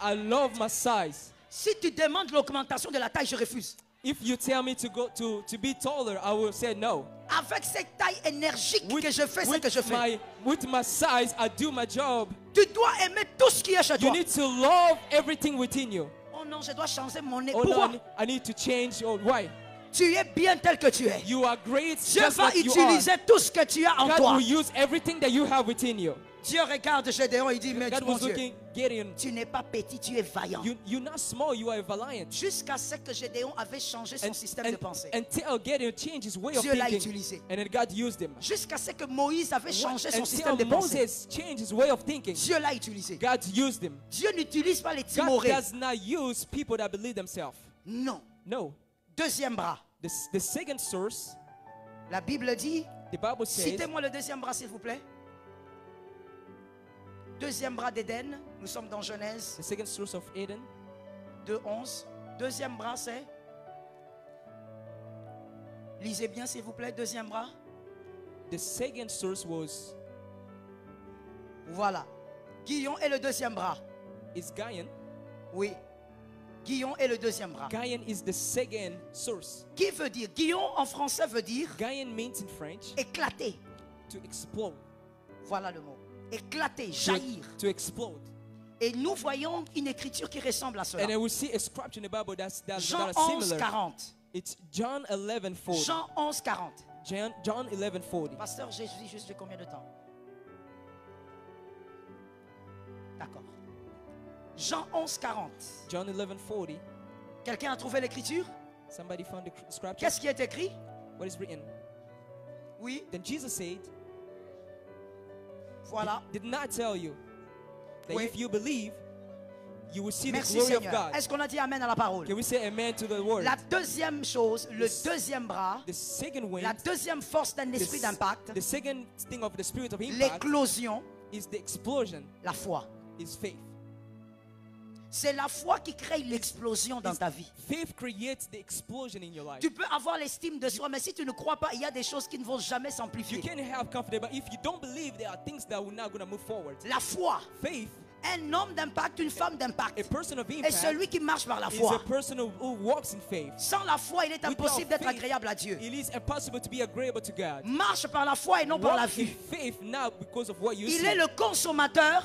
I love my size. Si tu demandes l'augmentation de la taille, je refuse. If you tell me to go to be taller, I will say no. Avec cette taille énergique que je fais ce que je fais, with my size, I do my job. tu dois aimer tout ce qui est chez You toi. need to love everything within you. Oh non, je dois changer mon nez. Oh no, Pourquoi? I need to change. Oh, why? Tu es bien tel que tu es. You are great Dieu just va like you utiliser are. tout ce que tu as en God toi. will use everything that you have within you. Dieu regarde Gédéon et dit, mais God mon was Dieu, looking Gideon. tu n'es pas petit, tu es vaillant. You're not small, you are a valiant. Jusqu'à ce que Gédéon avait changé son système de pensée. Until Gideon changed his way of Dieu l'a thinking. utilisé. And then God used him. Jusqu'à ce que Moïse avait changé son Until système de pensée. Moses changed his way of thinking. Dieu l'a utilisé. God used him. Dieu n'utilise pas les God timorés. does not use people that believe themselves. Non. No. Deuxième bras. The second source, La Bible dit, the Bible says, citez-moi le deuxième bras s'il vous plaît. Deuxième bras d'Éden, nous sommes dans Genèse the second source of Eden. 2:11. Deuxième bras c'est, lisez bien s'il vous plaît, deuxième bras. The second source was Voilà. Guillon est le deuxième bras. is Gion. Oui. Guillon est le deuxième bras. Gion is the second source. Qui veut dire? Guillon en français veut dire Gion means in French éclater. to explode. Voilà le mot. Éclater, jaillir. To explode. Et nous voyons une écriture qui ressemble à cela. And then we see a scripture in the Bible that's Jean that are 11, similar. 40. It's John 11:40. Jean 11, 40. John 11:40. Pasteur, j'ai juste de combien de temps? D'accord. Jean 11, 40. John 11:40. Quelqu'un a trouvé l'écriture? Somebody found the scripture. Qu'est-ce qui est écrit? What is written? Oui, Then Jesus said, voilà. did not tell you that Oui. if you believe, you will see the Merci glory of Seigneur. God. Est-ce qu'on a dit amen à la parole? Can we say amen to the word? La deuxième chose, le deuxième bras, The second wind, la deuxième force d'un esprit d'impact, the second thing of the spirit of impact l'éclosion, is the explosion, la foi. is faith. C'est la foi qui crée l'explosion dans ta vie. Faith creates the explosion in your life. Tu peux avoir l'estime de soi, mais si tu ne crois pas, il y a des choses qui ne vont jamais You s'amplifier. can have confidence, but if you don't believe, there are things that will not going to move forward. La foi, Faith, un homme d'impact, une femme d'impact, a person of est impact, celui qui marche par la is a foi. person who walks in faith. Sans la foi, il est impossible d'être faith, agréable à Dieu. It is impossible to be agreeable to God. Marche par la foi et non par la Walk in vue. faith now because of what you Il see. est le consommateur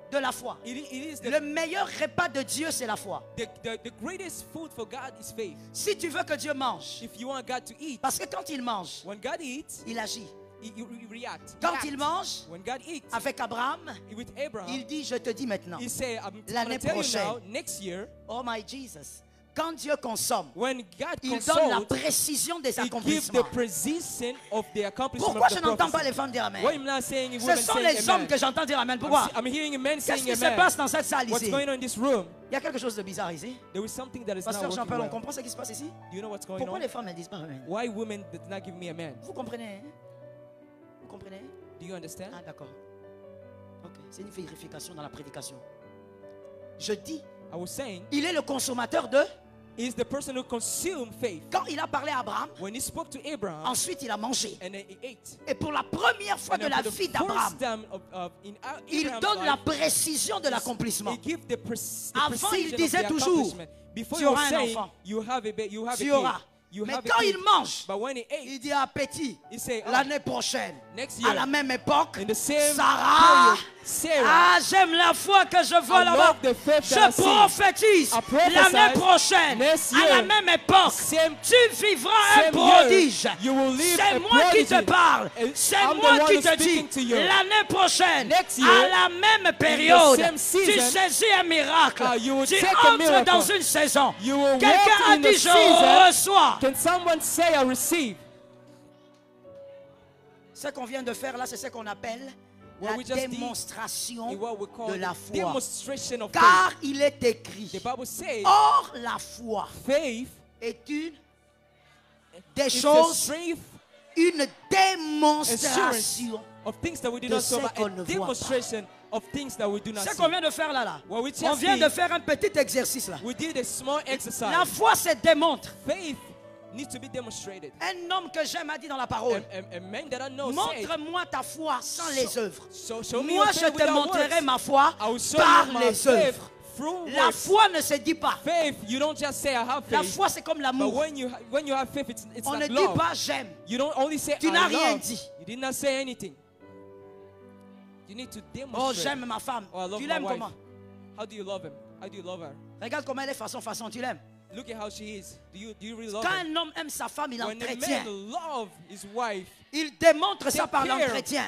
de la foi. It is Le meilleur repas de Dieu, c'est la foi. the greatest food for God is faith. Si tu veux que Dieu mange, If you want God to eat, parce que quand il mange, when God eats, il agit. you react. Quand You il act. mange, When God eats, avec Abraham, with Abraham, il dit, je te dis maintenant, he said, I'm l'année going to tell you prochaine. now, next year, oh my Jesus, quand Dieu consomme, when God il donne la consults, précision des he gives the accomplissements. precision of the accomplishment Pourquoi of je the n'entends pas prophecy. les femmes dire Amen? Why I'm not saying it, Ce women sont saying les hommes amen. que j'entends dire Amen. Pourquoi? I'm hearing men Qu'est-ce saying qui se amen. passe dans cette salle What's ici? going on in this room? Il y a quelque chose de bizarre ici. There is something that is Pasteur not working Jean-Paul, on well. comprend ce qui se passe ici? Do you know what's going Pourquoi on? les femmes ne disent pas Amen? Why women did not give me amen? Vous comprenez? Hein? Vous comprenez? Do you understand? Ah d'accord. Ok, c'est une vérification dans la prédication. Je dis, I was saying, il est le consommateur de... is the person who consumed faith. Quand il a parlé à Abraham, When he spoke to Abraham, ensuite il a mangé. and then he ate. Et pour la première fois And de then la for the vie d'Abraham, first time in il Abraham's donne la life, précision de l'accomplissement. he gives the Avant, precision il of disait the toujours, accomplishment. Before tu he was auras un saying, enfant. you have a Tu kid. auras. You Mais have a quand kid. il mange, But when he ate, il dit à Petit, he said, oh, l'année prochaine, next à year, la même époque, in the same Sarah, period, Sarah, ah, j'aime la foi que je vois I là-bas. love the faith that I Je see. prophétise I prophesy l'année prochaine, next à la year, même époque, same- tu vivras un same prodige. year, you will live C'est a moi qui te prodigy. parle. And C'est I'm the moi one qui who's te dis, speaking to you. l'année prochaine, Next year, à la même période, same season, tu saisis un miracle. you will Tu take a entres miracle. dans une saison. You will Quelqu'un walk a in dit, a je season. reçois. Can someone say I receive? Ce qu'on vient de faire là, c'est ce qu'on appelle What la we just did démonstration in what we call de la the foi. demonstration of Car faith. il est écrit, The Bible says or la foi faith est une des is the choses, strength une assurance démonstration. of things that we do de not ce see, but qu'on a ne voit pas. demonstration of things that we do not Ce see. qu'on vient de faire là, What we just on vient did, de faire un petit exercice là. we did a small exercise. La foi se démontre. Faith needs to be demonstrated. Un homme que j'aime a dit dans la parole, A man that I know said, montre-moi ta foi sans les œuvres. show me Moi, your je faith te without montrerai works. ma foi I will show par you my les faith œuvres. through La works. foi ne se dit pas. Faith, you don't just say I have La faith. foi, c'est comme But l'amour. when you have faith, it's On ne like dit love. pas j'aime. You don't only say Tu I n'as rien love. dit. You did not say anything. You need to Oh, demonstrate. j'aime ma femme. Oh, I love Tu my l'aimes wife. comment? How do you love him? How do you love her? Regarde comment elle est façon. Tu l'aimes. Look at how she is. Do you really love Quand her? un homme aime sa femme, il When a entretient. man love his wife Il démontre ça Take par care. l'entretien.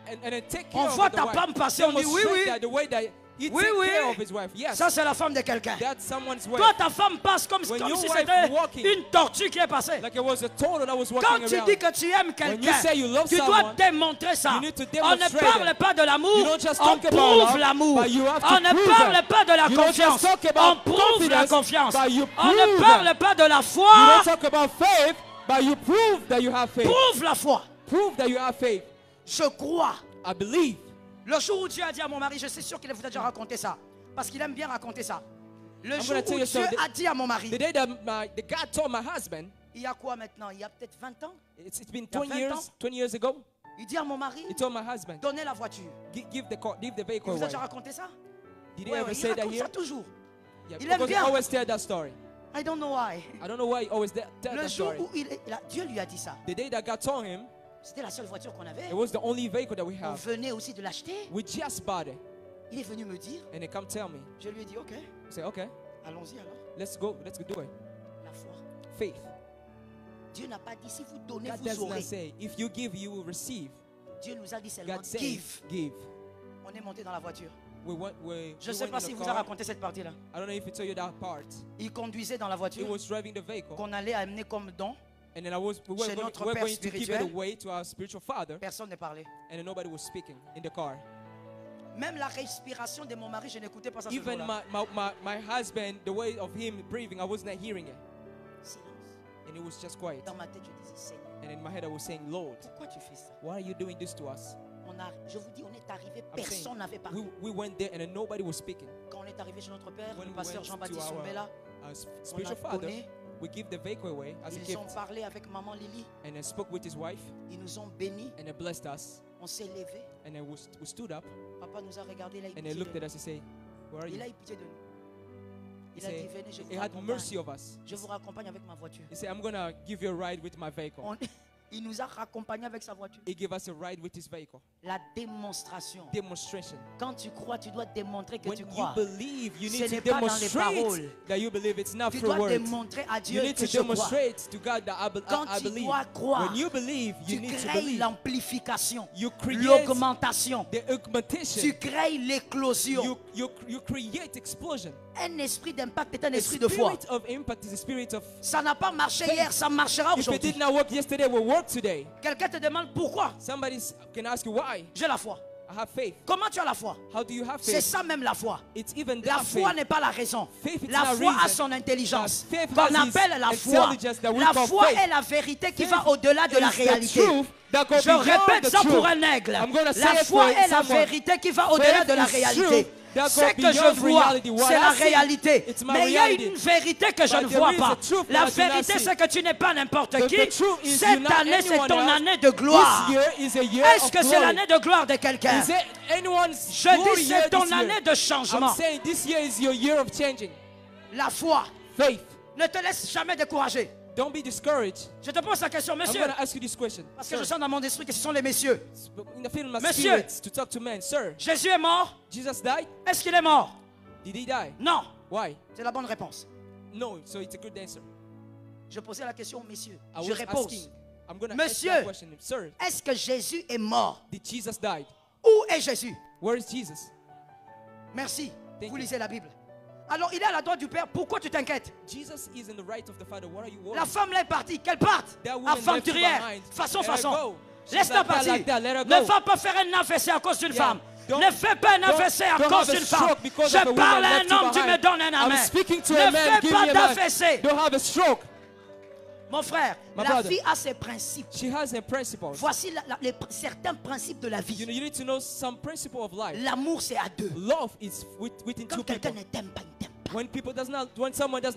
and then take On care voit of the ta wife, femme passer, on dit, oui, demonstrate oui. that the way that he Oui, take oui. care of his wife. Yes, Ça, c'est la femme de quelqu'un. that's someone's wife. Toi, ta femme passe comme When your si wife c'était walking, une tortue qui est passée. Like it was a turtle that was Quand walking tu around. dis que tu aimes When you quelqu'un, say you love tu dois someone, démontrer ça. you need to On ne demonstrate parle it. pas de l'amour, You don't just on talk about prouve love, l'amour. but you have to On ne prove parle it. pas de la You don't confiance, just talk about on prouve la confidence, confiance. but you On ne prove parle it. pas de la You foi, don't talk about faith, but you prove that you have faith. prouve la foi. Prove that you have faith. Je crois. I believe. Le jour où Dieu a dit à mon mari, je suis sûr qu'il vous a déjà raconté ça, parce qu'il aime bien raconter ça. Le I'm jour gonna tell où you Dieu something. a dit à mon The mari, day that the God told my husband, il y a quoi maintenant? Il y a peut-être 20 ans. it's been Il y a 20 20 years, ans. 20 years ago, Il dit à mon mari, he told my husband, donnez la voiture. give the car, give the Il vehicle vous a away. déjà raconté ça? Did he Ouais, ever ouais, say il that raconte here? ça toujours. Yeah, Il aime because he bien. always tell that story. I don't know why. I don't know why he always tell Le that jour story. où Dieu lui a dit ça, The day that God told him, c'était la seule voiture qu'on avait. it was the only vehicle that we On have. venait aussi de l'acheter. We just bought it. Il est venu me dire, And they come tell me. je lui ai dit, ok, I say, okay, allons-y alors. let's go do it. La foi. Faith. Dieu n'a pas dit, si vous donnez, God vous does not aurez. say, if you give, you will receive. Dieu nous a dit seulement, God says, give. give. On est monté dans la voiture. Je Je ne sais pas s'il vous a raconté cette partie-là. I don't know if he told you that part. Il conduisait dans la He voiture was driving the vehicle. qu'on allait amener comme don. And then we were Chez notre going père to give it spirituel. away to our spiritual father. Personne ne parlait. And then nobody was speaking in the car. Même la respiration de mon mari, je n'écoutais pas ça. ce Even jour-là. my husband, the way of him breathing, I was not hearing it. Silence. And it was just quiet. Dans ma tête, je disais, Seigneur, And in my head, I was saying, Lord, pourquoi tu fais ça? why are you doing this to us? On je vous dis, on est arrivé, I'm saying, personne n'avait parlé. we went there and then nobody was speaking. Quand on est arrivé chez notre père, When le we pasteur went Jean-Baptiste to our, Sombela, spiritual on a father, donné. we give the vehicle away as a Ils gift. ont parlé avec maman Lily. And then spoke with his wife Ils nous ont bénis. and they blessed us. On s'est levé. And then we stood up Papa nous a regardé. Il a eu and they pitié looked de at nous. us and say, where are Il you? a eu pitié de nous. He Il a dit, said, venez, je he vous had mercy raccompagne. of us. Je vous raccompagne avec ma voiture. He said, I'm going to give you a ride with my vehicle. Il nous a raccompagnés avec sa voiture. He gave us a ride with his vehicle. La démonstration. Demonstration. Quand tu crois, tu dois démontrer que When tu you crois. believe, you Ce need n'est to pas dans les paroles. demonstrate that you believe. It's not Tu through dois words. démontrer à You Dieu need que to je crois. demonstrate to God that Quand I tu believe. dois croire, When you believe, you tu need to crées believe. l'amplification, You create l'augmentation, the augmentation. tu crées l'éclosion. You create explosion. Un esprit d'impact est un The esprit de foi. spirit of impact is the spirit of. Ça n'a pas marché hier, ça marchera If it aujourd'hui. did not work yesterday, will work today. Quelqu'un te demande pourquoi. Somebody can ask you why. J'ai la foi. I have faith. Comment tu as la foi? How do you have C'est faith? ça même la foi. It's even La that foi faith. n'est pas la raison. Faith is La not foi a reason. son intelligence. Faith Qu'on has its appelle la foi. intelligence that we La call foi faith. est la vérité qui Faith va au-delà de la is the réalité. truth that goes Je beyond répète the ça truth. pour un aigle. I'm gonna say La it foi for est la someone. vérité qui va au-delà Faith de la is réalité. truth that Ce goes que je beyond vois, reality. What c'est I la see, réalité. it's my Mais il y a reality. une vérité que je But ne there vois is pas. a truth La that I do not vérité, see. c'est que tu n'es pas n'importe The qui. truth is Cette you're not année, c'est anyone ton else. année de gloire. This year is a year Est-ce of que c'est glory. l'année de gloire de quelqu'un? Is it anyone's Je glory dis, year c'est ton this year? année de changement. I'm saying this year is your year of changing. La foi. Faith. Ne te laisse jamais décourager. Don't be discouraged. Je te pose la question, I'm monsieur. going to ask you this question. Parce que Sir, je sens dans mon esprit que ce sont les messieurs. in the film, my Monsieur. spirit to talk to men. Sir, Jésus est mort. Jesus died. Est-ce qu'il est mort? Did he die? Non. Why? C'est la bonne réponse. No. So it's a good answer. Je posais la question aux messieurs. I Je was réponds. asking. I'm going to ask Monsieur. that question. Sir, Est-ce que Jésus est mort? did Jesus die? Où est Jésus? Where is Jesus? Merci. Thank Vous you. lisez la Bible. Alors, il est à la droite du Père. Pourquoi tu t'inquiètes? Jesus is in the right of the Father. What are you worried? La femme là est partie. Qu'elle parte. That woman left Aventurière. behind. Façon, Let her façon. go. She's Laisse-la like that, partir. like that. Let her Ne go. va pas faire un AVC à cause d'une Yeah. femme. Don't- Ne fais pas un don't- AVC à don't cause have a d'une femme. stroke because Je of a woman parle à left un you homme, tu me behind. donnes un amen. I'm speaking to Ne a man. fais Give pas me a man. d'AVC. Don't have a stroke. Mon frère, My la brother. vie a ses principes. She has her principles. Voici certains principes de la You vie. know, you need to know some principle of life. L'amour, c'est à deux. Love is within Quand two quelqu'un people. ne t'aime pas, il t'aime pas. When someone does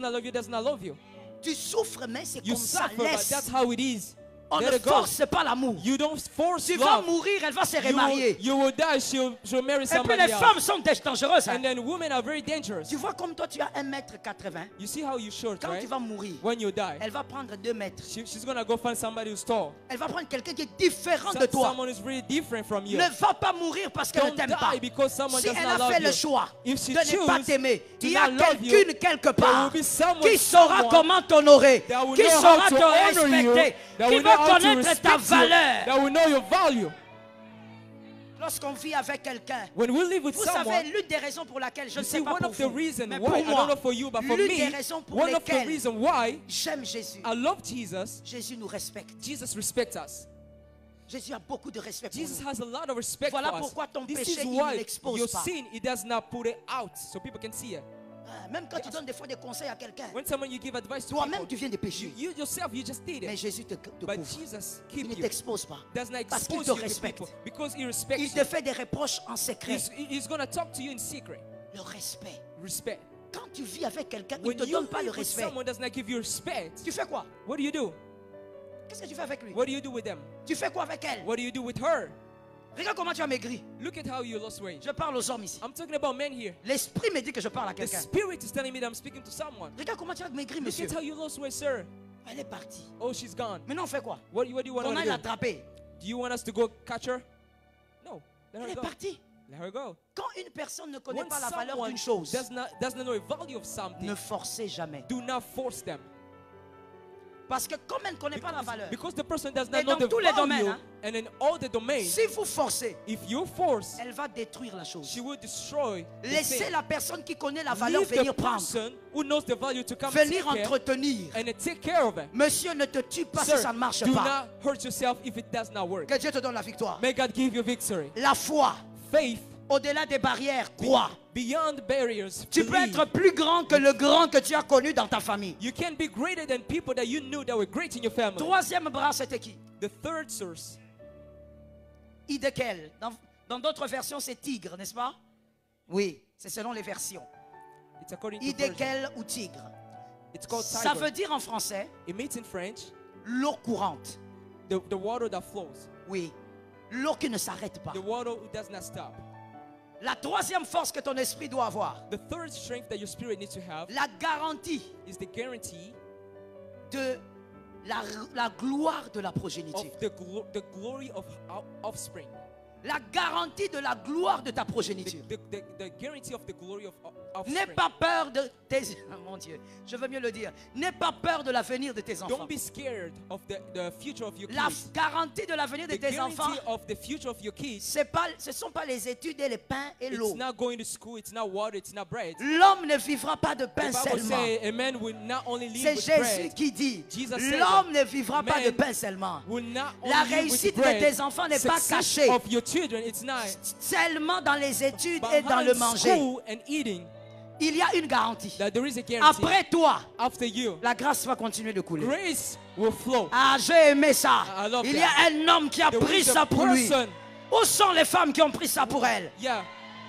not love you. Tu souffres, mais c'est You comme ça. suffer, but Laisse. that's how it is. On Let ne it go. force pas l'amour. You don't force Tu vas love. mourir, elle va se remarier. You will die. She'll marry Et puis somebody les else. femmes sont dangereuses. hein. And then women are very dangerous. Tu vois comme toi tu as 1,80 m. You see how you short, Quand right? tu vas mourir, When you die, elle va prendre 2 mètres. she's gonna go find somebody who's tall. Elle va prendre quelqu'un qui est différent de toi. Someone who's really different from you. Ne va pas mourir parce qu'elle ne Don't t'aime pas. die because someone Si does elle not a love fait you. le choix If she de ne pas choose t'aimer, to il y a not love you, quelqu'une quelque part will be someone, qui saura someone comment t'honorer, that will qui know saura how to te honor you, respecter, that qui will va know how to connaître ta respect you, valeur. that will know your value. Lorsqu'on vit avec quelqu'un, When we live with vous someone, savez, l'une des raisons pour laquelle, je you ne see, sais pas one pour of the vous, reasons mais why, pour I don't moi, know for you, but for l'une me, des raisons pour one of the lesquelles reasons why j'aime Jésus, I love Jesus, Jésus nous respecte. Jesus respects us. Jésus a beaucoup de respect pour Jesus nous. has a lot of respect Voilà for us. pourquoi ton This péché, is il ne why l'expose your pas. sin, it does not put it out so people can see it. Même quand tu donnes des fois des conseils à quelqu'un, When someone you give advice to toi-même people, tu viens de pécher. you yourself, you just did Mais it. Jésus te But couvre. Jesus Il keep ne you. t'expose pas. Does not Parce qu'il expose te you to respecte. people because he respects Il you. te fait des reproches en secret. He's going to talk to you in secret. Le respect. Respect. Quand tu vis avec quelqu'un, il ne When te you donne pas le live with respect. someone does not give you respect, Tu fais quoi? what do you do? Qu'est-ce que tu fais avec lui? What do you do with them? Tu fais quoi avec elle? What do you do with her? Regarde comment tu as maigri. Look at how you lost weight. Je parle aux hommes ici. I'm talking about men here. L'esprit me dit que je parle à The quelqu'un. spirit is telling me that I'm speaking to someone. Regarde comment tu as maigri, Look monsieur. at how you lost weight, sir. Elle est partie. Oh, she's gone. Maintenant, on fait quoi? What do you want On to a do? l'attraper. Do you want us to go catch her? No. Let Elle her est go. partie. Let her go. Quand une personne ne connaît When pas la valeur someone d'une chose, does not know the value of something, ne forcez jamais. do not force them. Parce que comme elle ne connaît pas la valeur, Because the person does Et not know dans the tous les value, domaines, hein. and in all the domains, si vous forcez, if you force, elle va détruire la chose. she will destroy the Laissez thing. la personne qui connaît la valeur Leave the venir prendre, person who knows the value to come venir take care entretenir. and take care of it. Monsieur, ne te tue pas si Sir, ça ne marche do pas. not hurt yourself if it does not work. Que Dieu te donne la victoire. May God give you victory. La foi, Faith, au-delà des barrières, crois. beyond barriers, Tu peux believe. être plus grand que le grand que tu as connu dans ta famille. You can be greater than people that you knew that were great in your family. Troisième bras, c'était qui? The third source, Idékel. Dans d'autres versions, c'est tigre, n'est-ce pas? Oui, c'est selon les versions. It's according to version. Idékel ou tigre. It's called Ça tiger. veut dire en français It means in French, l'eau courante. the water that flows. Oui, l'eau qui ne s'arrête pas. The water who does not stop. La troisième force que ton esprit doit avoir, The third strength that your spirit needs to have la garantie is the guarantee de la gloire de la progéniture. of the glory of offspring. La garantie de la gloire de ta progéniture. The guarantee of the glory of N'aie offspring. pas peur de tes... Oh, mon Dieu, je veux mieux le dire. N'aie pas peur de l'avenir de tes enfants. Don't be scared of the future of your La kids. garantie de l'avenir de The tes enfants, guarantee of the future of your kids, ce ne sont pas les études et les pains et l'eau. it's not going to school, it's not water, it's not bread. L'homme ne vivra pas de pain The Bible seulement. says a man will not only live C'est with Jésus bread, qui dit, Jesus said l'homme ne vivra pas man de pain seulement. will not La only live réussite with de bread. tes enfants n'est pas Success cachée of your children, it's not seulement dans les études et dans behind le manger. school and eating. Il y a une garantie. That there is a guarantee. Après toi, After you, la grâce va continuer de couler. grace will flow. Ah, j'ai aimé ça. I love Il y that. a un homme qui a There pris is a ça pour lui. person. Où sont les femmes qui ont pris ça pour elles? Yeah.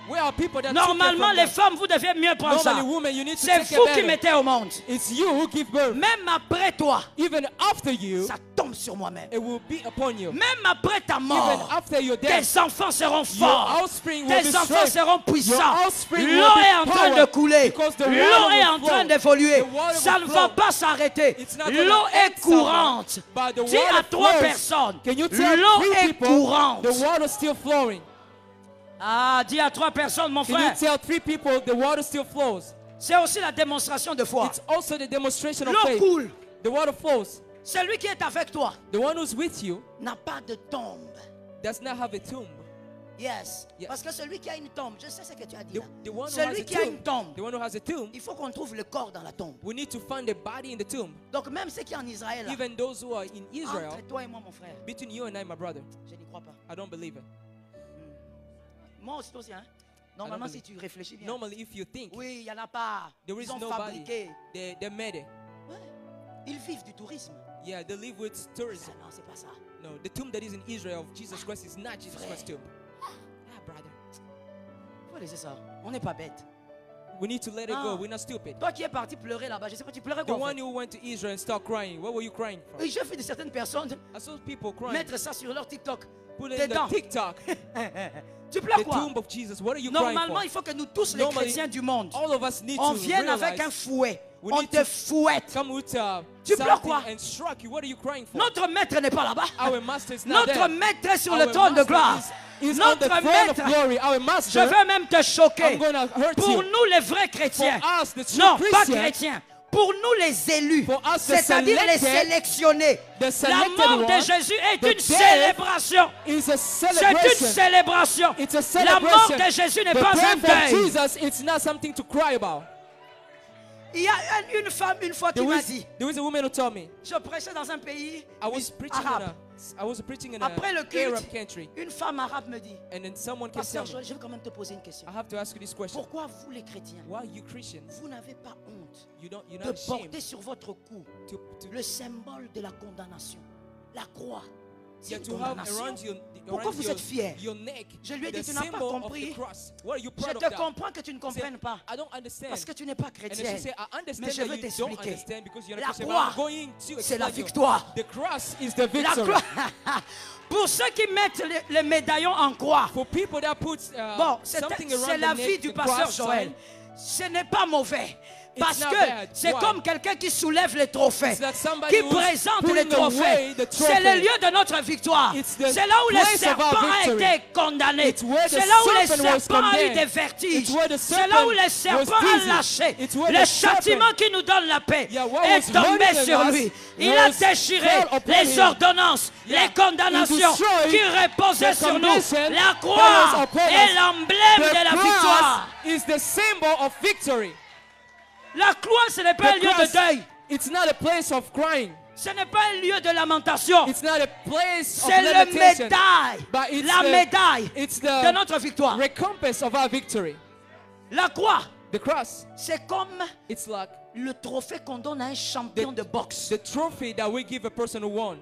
Where are people that Normalement, took les it from femmes, vous deviez mieux prendre them? ça. Normally, women, you need to C'est take vous it qui better. mettez au monde. It's you who give birth. Même après toi, Even after you, ça tombe sur moi-même. it will be upon you. Même après ta Even mort, after your death, tes enfants seront your forts. offspring will be Tes enfants strong. seront puissants. Your offspring will L'eau be est en train de power, couler. because the L'eau water est will en train flow. d'évoluer. The water Ça will ne va flow. pas s'arrêter. It's not L'eau gonna est end somewhere, courante. but the Dis à water 3 flows. personnes, Can you tell l'eau 3 est people courante. the water still flowing? Ah, dis à 3 personnes, mon Can you frère. tell 3 people the water still flows? C'est aussi la démonstration de foi. It's also the demonstration of L'eau faith. coule. The water flows. Celui qui est avec toi The one who's with you n'a pas de tombe. does not have a tomb. Yes. Yes. Parce que celui qui a une tombe, je sais ce que tu as dit là. The one who has Celui a qui a une tomb, tombe, the one who has a tomb, il faut qu'on trouve le corps dans la tombe. we need to find the body in the tomb. Donc même ceux qui sont en Israël, là, Even those who are in Israel, entre toi et moi, mon frère, between you and I, my brother, je n'y crois pas. I don't believe it. Moi aussi, hein. Normalement, si believe. tu réfléchis bien. Normally, if you think Oui, il n'y en a pas. there Ils is ont nobody, fabriqué. they made it. Ouais. Ils vivent du tourisme. Yeah, they live with Ah, tourism. non, c'est pas ça. No, the tomb that is in Israel of Jesus Christ is not Jesus Frère. Christ's tomb. Ah, brother. Faut laisser ça. On n'est pas bête. We need to let it Ah. go. We're not stupid. Toi qui es parti pleurer là-bas, je sais pas, tu pleurais The quoi en one fait? who went to Israel and started crying, what were you crying from? Oui, j'ai vu de certaines personnes I saw people crying. mettre ça sur leur TikTok. Put it Tes in dents. the TikTok. Tu pleures The quoi? tomb of Jesus. What are you crying Normalement, for? il faut que nous tous, les Normally, chrétiens du monde, All of us need on to vienne avec un realize fouet. we On need te to fouette. come with Tu pleures quoi? something and struck you. What are you crying for? Notre maître n'est pas là-bas. Our master is not Notre there. maître est sur Our le trône de master gloire. is on the Notre throne maître, of glory. Our je master, vais même te choquer. I'm gonna hurt Pour you. nous, les vrais chrétiens, For us, the true non, pas Christians, chrétiens, pour nous, les élus, For us, the c'est-à-dire les selected, sélectionnés, the la selected mort de one, Jésus est the une death célébration. is a C'est une celebration. célébration. It's a La mort celebration. de Jésus n'est The pas un death of deuil. Jesus, it's not something to cry about. Il y a une femme, une fois, qui m'a dit, There was a woman who told me, je prêchais dans un pays I was preaching arabe. in Après le an culte, Arab country, une femme arabe me dit, and then someone came Pasteur to me, Joël, je vais quand même te poser une question. I have to ask you this question. Pourquoi vous, les chrétiens, Why you Christians, vous n'avez pas honte you're de not ashamed porter sur votre cou to le symbole de la condamnation, la croix? C'est yeah, une to have condamnation. around Pourquoi around vous êtes fiers? your neck Je lui ai dit, the tu n'as pas symbol of compris. the cross. What are you Je proud of te that? comprends que tu ne She said, comprennes pas I don't understand. parce que tu n'es pas And then she chrétienne. said, I understand Mais je that veux you don't t'expliquer. understand because you're La not Christian. croix, But I'm going to c'est la explain you. victoire. The cross is the La victory. croix. Pour ceux qui mettent les médaillons en croix, For people that put bon, something c'est around la the vie neck, du the pasteur cross Joël. sign, Ce n'est pas mauvais. Parce not que bad. c'est Why? comme quelqu'un qui soulève les trophées, It's like somebody qui who's présente pulling les trophées. away the C'est trophy. le lieu de notre victoire. It's the C'est là où le place of serpent our a victory. été condamné. It's where the C'est là où le serpent was serpent a eu condemned. des vertiges. It's where the C'est là où le serpent was serpent a dizzy. lâché. It's where Le the châtiment serpent- qui nous donne la paix Yeah, what est was tombé holding sur us lui. Il a was déchiré called upon les him. ordonnances, Yeah. les condamnations He destroyed qui reposaient the sur nous. condition La that croix was upon est us. l'emblème de la The victoire. cross is the symbol of victory. La croix, ce n'est pas un The lieu de cross, deuil. it's not a place of crying. Ce n'est pas un lieu de lamentation. It's not a place of C'est le lamentation. médaille. But it's La médaille it's de the notre victoire. recompense of our victory. La croix, The cross, c'est comme it's like le trophée qu'on donne à un champion de boxe. the trophy that we give a person who won.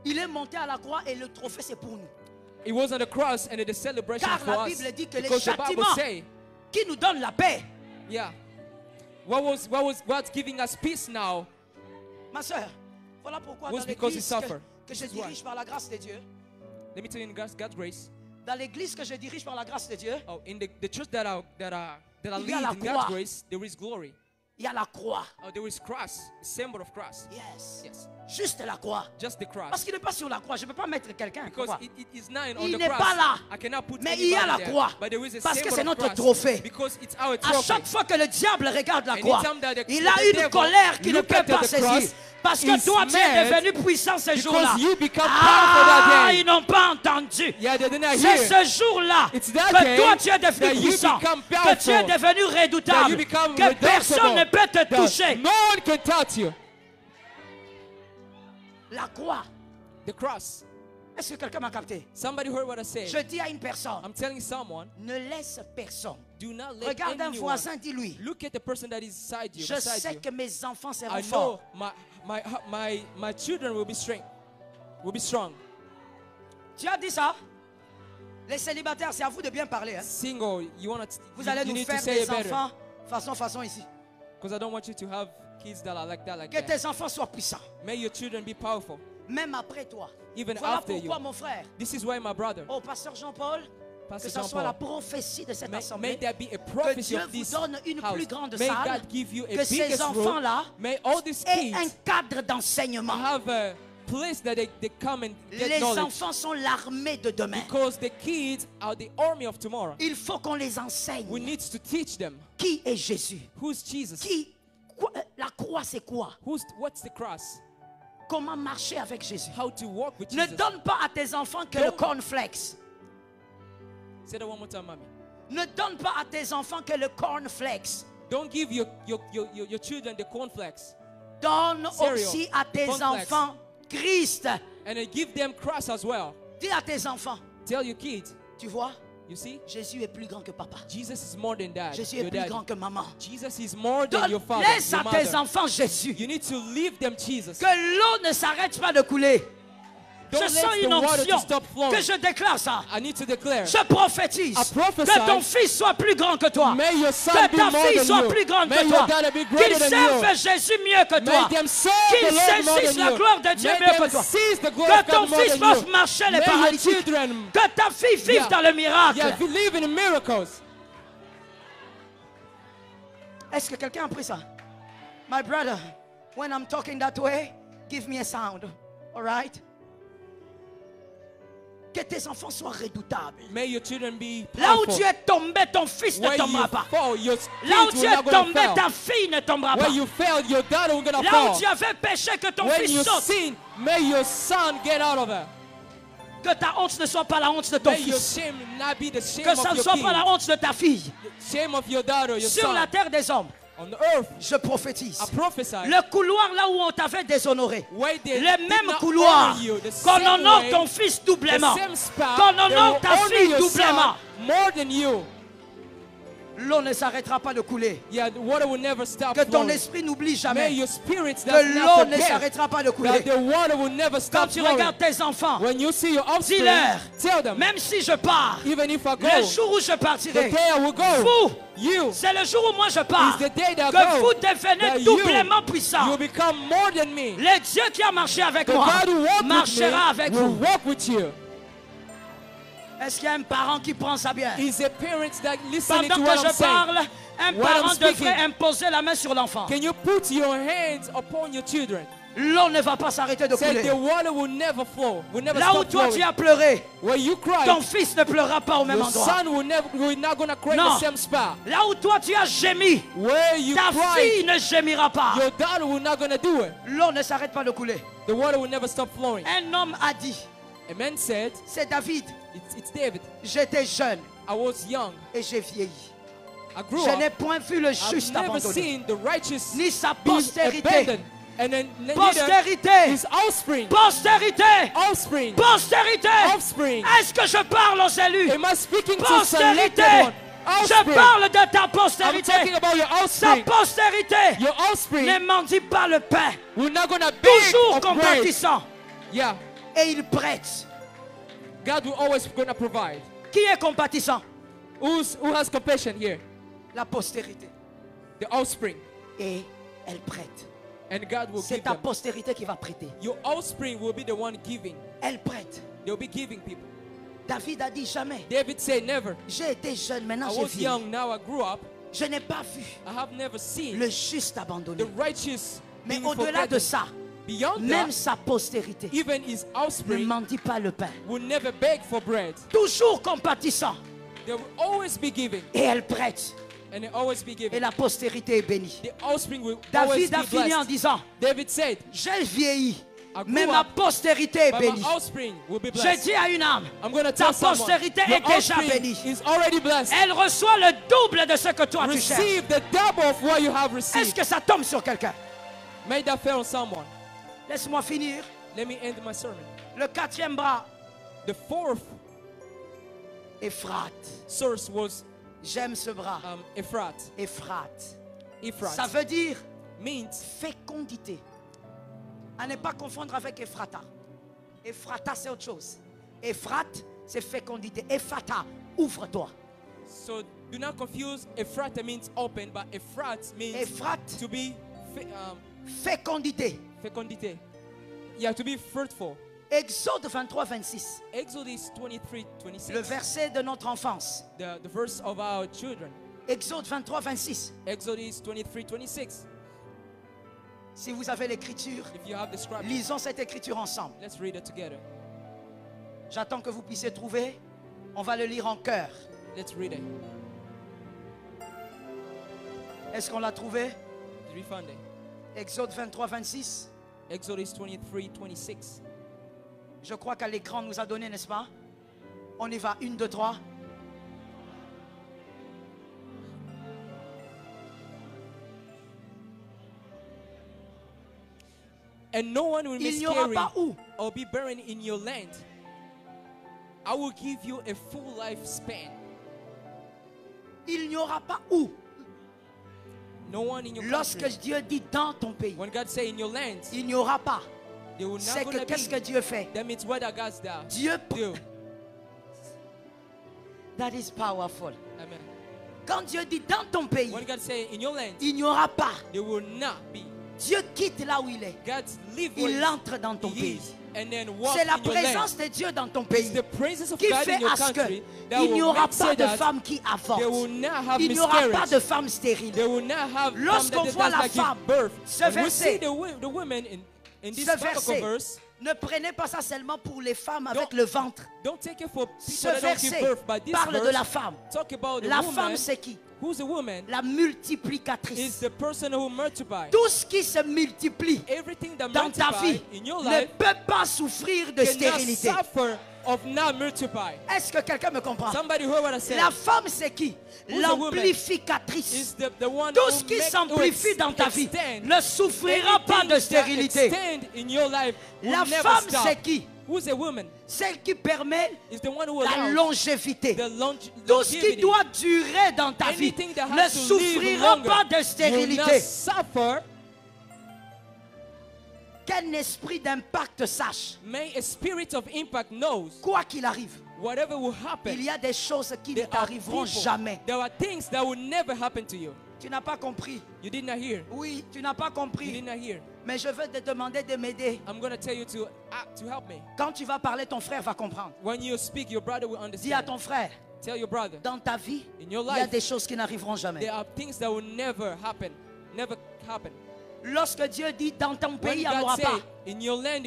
Il est monté à la croix et le trophée c'est pour nous. It was on the cross and the celebration Car for la us. Bible dit que les Because the Bible châtiments say, qui nous donnent la paix. yeah, what's giving us peace now Ma soeur, voilà pourquoi was dans because we l'église suffer. que je This is why. dirige par la grâce de Dieu, Let me tell you, in God's grace, dans l'église que je dirige par la grâce de Dieu, oh, in the church that I Il y a lead la in croix. God's grace, there is glory. il y a la croix. Oh, there is cross, a symbol of cross. Yes. Yes, Juste la croix. just the cross. Parce qu'il n'est pas sur la croix. Je ne peux pas mettre quelqu'un. Because Pourquoi? it is not on Il the n'est cross. pas là. I cannot put Mais il y a anybody la there. croix. But there is a Parce que symbol c'est of notre cross. trophée. Because it's our À trophy. chaque fois que le diable regarde la croix, Anytime that the il a une devil colère qu'il ne look peut at pas the saisir. cross, Parce que he's toi, tu es mad devenu puissant ce jour-là. you become powerful that Ah, day. ils n'ont pas entendu. Yeah, they did not C'est hear. ce jour-là It's that que day toi, tu es that devenu you puissant, become que tu es powerful, devenu that redoutable, you become que personne ne peut te that toucher. no one can touch you. La croix. The cross. Est-ce que quelqu'un m'a capté? Somebody heard what I said. Je dis à une personne, I'm telling someone, ne laisse personne. do not let Regarde un anyone voisin, dis-lui. look at the person that is beside you. Je sais que mes enfants seront I forts. know my children will be strong. Tu as dit ça? Les célibataires, c'est à vous de bien parler. Hein? Single, Vous allez you nous need to faire say des it better. enfants façon ici. Because I don't want you to have kids that are like that, like Que that. tes enfants soient puissants. May your children be powerful, Même après toi. even Voilà after pourquoi, you. mon frère. This is why, my brother, Oh, pasteur Jean-Paul, Pastor que ce Jean soit la Paul, prophétie de cette may assemblée. there be a Que prophecy Dieu of vous this donne une house. plus grande May salle. God give you a Que ces biggest room. enfants-là May all these aient un kids cadre d'enseignement. have a place that they come and get Les knowledge. enfants sont l'armée de demain. Because the kids are the army of tomorrow. Il faut qu'on les enseigne. We need to teach them. Qui est Jésus? Who's Jesus? La croix, c'est quoi? What's the cross? Comment marcher avec Jésus? How to walk with Ne Jesus. donne pas à tes enfants que Don't- le cornflakes. Say that one more time, mommy. Ne donne pas à tes enfants que le cornflakes. Don't give your children the cornflakes. Donne Cereal. aussi à tes Cornflakes. enfants Christ. And then give them cross as well. Dis à tes enfants, Tell your kids, tu vois, you see, Jésus est plus grand que papa. Jesus is more than that. Jésus Your est plus daddy. grand que maman. Jesus is more than your father. Laisse Your à tes mother. enfants Jésus. You need to leave them Jesus. Que l'eau ne s'arrête pas de couler. Don't Je sens let une the water onction to stop flowing. que je déclare ça. I need to declare. Je prophétise I prophesy que ton fils soit plus grand que toi. May your son Que be ta more fille than soit you. plus grande May que your toi. daughter be Qu'ils greater than servent you. Jésus mieux que May toi. them serve Qu'ils the Lord more saisissent than la you. gloire de Dieu May mieux them que toi. seize the glory Que of ton God more fils than fasse you. marcher les May your paralytiques. children Que ta fille vive dans le miracle. believe in miracles. Est-ce que quelqu'un a pris ça? My brother, when I'm talking that way, give me a sound. All right? Que tes enfants soient redoutables. May your children be Là où powerful. tu es tombé, ton fils ne Where you tombera pas. fall, your Là où kids tu will es not gonna tombé, fall. ta fille ne tombera pas. Where you fail, your daughter will gonna Là fall. où tu avais péché, que ton When fils you saute. sin, may your son get out of it. Que ta honte ne soit pas la honte de ton May your fils. shame not be the shame Que ça of ne your soit kid. pas la honte de ta fille. Shame of your daughter, your Sur son. la terre des hommes, On the earth, je prophétise. I prophesy. Le couloir là où on t'avait déshonoré. Where they Le did même not couloir. honor you, the Qu'on same honore way, ton fils the doublement. same spot, Qu'on they honore will ta honor fille your doublement. son more than you. L'eau ne s'arrêtera pas de couler. Yeah, the water will never stop Que ton flowing. esprit n'oublie May jamais. your spirits Que does not l'eau ne forget s'arrêtera pas de that couler. the water will never Quand stop tu flowing. regardes tes enfants, When you see your offspring, dis-leur, tell them, même si je pars, even if I go, le jour où je the partirai, day I will go, vous, you, c'est le jour où moi je pars, is the day that I que go, vous devenez that doublement you puissants. become more than me. Le Dieu qui a marché avec The moi God who walked with marchera me avec will vous. walk with you. Est-ce qu'il y a un parent qui prend ça bien? Is a parent that listening Pendant to que what I'm je saying? parle, un What parent I'm speaking. devrait imposer la main sur l'enfant. Can you put your hands upon your children? L'eau ne va pas s'arrêter de Said couler. the water will never flow, will never Là où stop toi tu flowing. as pleuré, Where you cry, ton fils ne pleurera pas au même your endroit. son will not gonna cry in Non. the same spot. Là où toi tu as gémi, Where you ta cry, fille ne gémira pas. your daughter will not gonna do it. L'eau ne s'arrête pas de couler. The water will never stop flowing. Un homme a dit, A man said, c'est David, it's David. j'étais jeune I was young. et j'ai vieilli. I grew Je up. n'ai point vu le I've juste never abandonné, seen the righteous ni sa be postérité. abandoned. And then neither Postérité, his offspring. postérité, Offspring. postérité. Offspring. Est-ce que je parle aux élus? Am I speaking to Postérité. selected one? Je Offspring. parle de ta I'm postérité. talking about your Sa offspring. postérité Your offspring ne mendie pas le pain. will not gonna beg Toujours or bread. compatissant Yeah. Et il prête. God will always gonna provide. Qui est compatissant? Who has compassion here? La postérité. The offspring. Et elle prête. And God will C'est give ta them. postérité qui va prêter. Your offspring will be the one giving. Elle prête. They'll be giving people. David a dit jamais. David said never. J'ai été jeune, maintenant I j'ai was vieilli. young, now I grew up. Je n'ai pas vu I have never seen le juste abandonné. the righteous Mais being au-delà de forgotten. ça, Beyond même that, sa postérité even his ne offspring mendie pas le pain. will never beg for bread. Toujours compatissant. They will always be giving, Et elle prête. and they always be Et giving. la postérité est bénie. The offspring will always David a be fini en blessed. disant, David said, j'ai vieilli, I grew mais ma up, postérité est but bénie. my offspring will be Je blessed. dis à une âme, I'm going to ta tell someone, postérité your est déjà offspring bénie. is already blessed. Elle reçoit le double de ce que toi tu cherches. Receive the double of what you have Est-ce received. que ça tombe sur quelqu'un? May that fall on someone. Laisse-moi finir. Let me end my sermon. Le quatrième bras, The fourth Ephrate. source was J'aime ce bras. Ephrat. Ephrate. Ça Ephrat veut dire means fécondité. À ne pas confondre avec Ephrata. Ephrata, c'est autre chose. Ephrate, c'est fécondité. Ephata, ouvre-toi. so. Do not confuse. Ephrata means open, but Ephrat means Ephrate, to be fécondité. fecundité. Yeah, to be fruitful. Exode 23, 26. Exodus 23:26. Le verset de notre enfance. The verse of our children. Exode 23, 26. Exodus 23:26. Si vous avez l'écriture, If you have the scripture, lisons cette écriture ensemble. let's read it together. J'attends que vous puissiez trouver. On va le lire en chœur. Let's read it. Est-ce qu'on l'a trouvé? Did we find it? Exode 23, 26. Exodus 23:26. Je crois qu'à l'écran nous a donné, n'est-ce pas? On y va. 1, 2, 3. And no one will Il n'y aura miscarry pas où? or be barren in your land. I will give you a full lifespan. Il n'y aura pas où? No one in your Lorsque country. Dieu dit dans ton pays, When God say in your land, il n'y aura pas. they will C'est not que gonna qu'est-ce que be. Dieu fait? That means what God does. Dieu, Do. that is powerful. Amen. Quand Dieu dit dans ton pays, When God say in your land, il n'y aura pas. there will not be. Dieu quitte là où il est. God live where Il entre dans ton he pays. is, and then walk C'est la in your land. présence de Dieu dans ton It's pays the presence of qui God fait in your à ce country that qu'il n'y will aura make pas so de that femmes qui they will avortent. not have Il n'y aura pas miscarriage. de femmes stériles. They will not have Lorsqu'on that voit does la not give femme, birth. ce And we verset, see the women in this Ce biblical verset, verse. ne prenez pas ça seulement pour les femmes avec Non. le ventre. Don't take it for Ce people that don't give verset birth, but this parle de verse la femme. talk about the La woman. femme, c'est qui? Who's a woman? La Is multiplicatrice. the person who multiplies. Tout ce qui se multiplie Everything that dans ta vie multiplies in your ne life peut pas souffrir de cannot stérilité. suffer of not multiply. Est-ce que quelqu'un me comprend? Somebody heard what I said. La femme, c'est qui? Who's a woman? L'amplificatrice. Is the one Tout who ce qui make- s'amplifie who dans ta vie extend. ne souffrira pas Anything de that stérilité. extend in your life will La never femme, stop. c'est qui? Who's a woman? Celle qui permet Is the one who la allows longévité. the Tout ce qui longevity. doit durer dans ta vie Anything that ne has to live souffrira longer pas de will not stérilité. suffer. Qu'un esprit d'impact sache, May a spirit of impact knows quoi qu'il arrive, whatever will happen. il y a des choses qui ne There are t'arriveront people- jamais. There are things that will never happen to you. Tu n'as pas compris. You did not hear. Oui, tu n'as pas You compris. did not hear. Mais je veux te demander de m'aider. I'm going to tell you to help me. Quand tu vas parler, ton frère va comprendre. When you speak, your brother will Dis à understand. ton frère, Tell your brother. dans ta vie, In your il y a life, des choses qui n'arriveront jamais. there are things that will never happen. Never happen. Lorsque Dieu dit dans ton When pays, il n'y en God aura say, pas. in your land,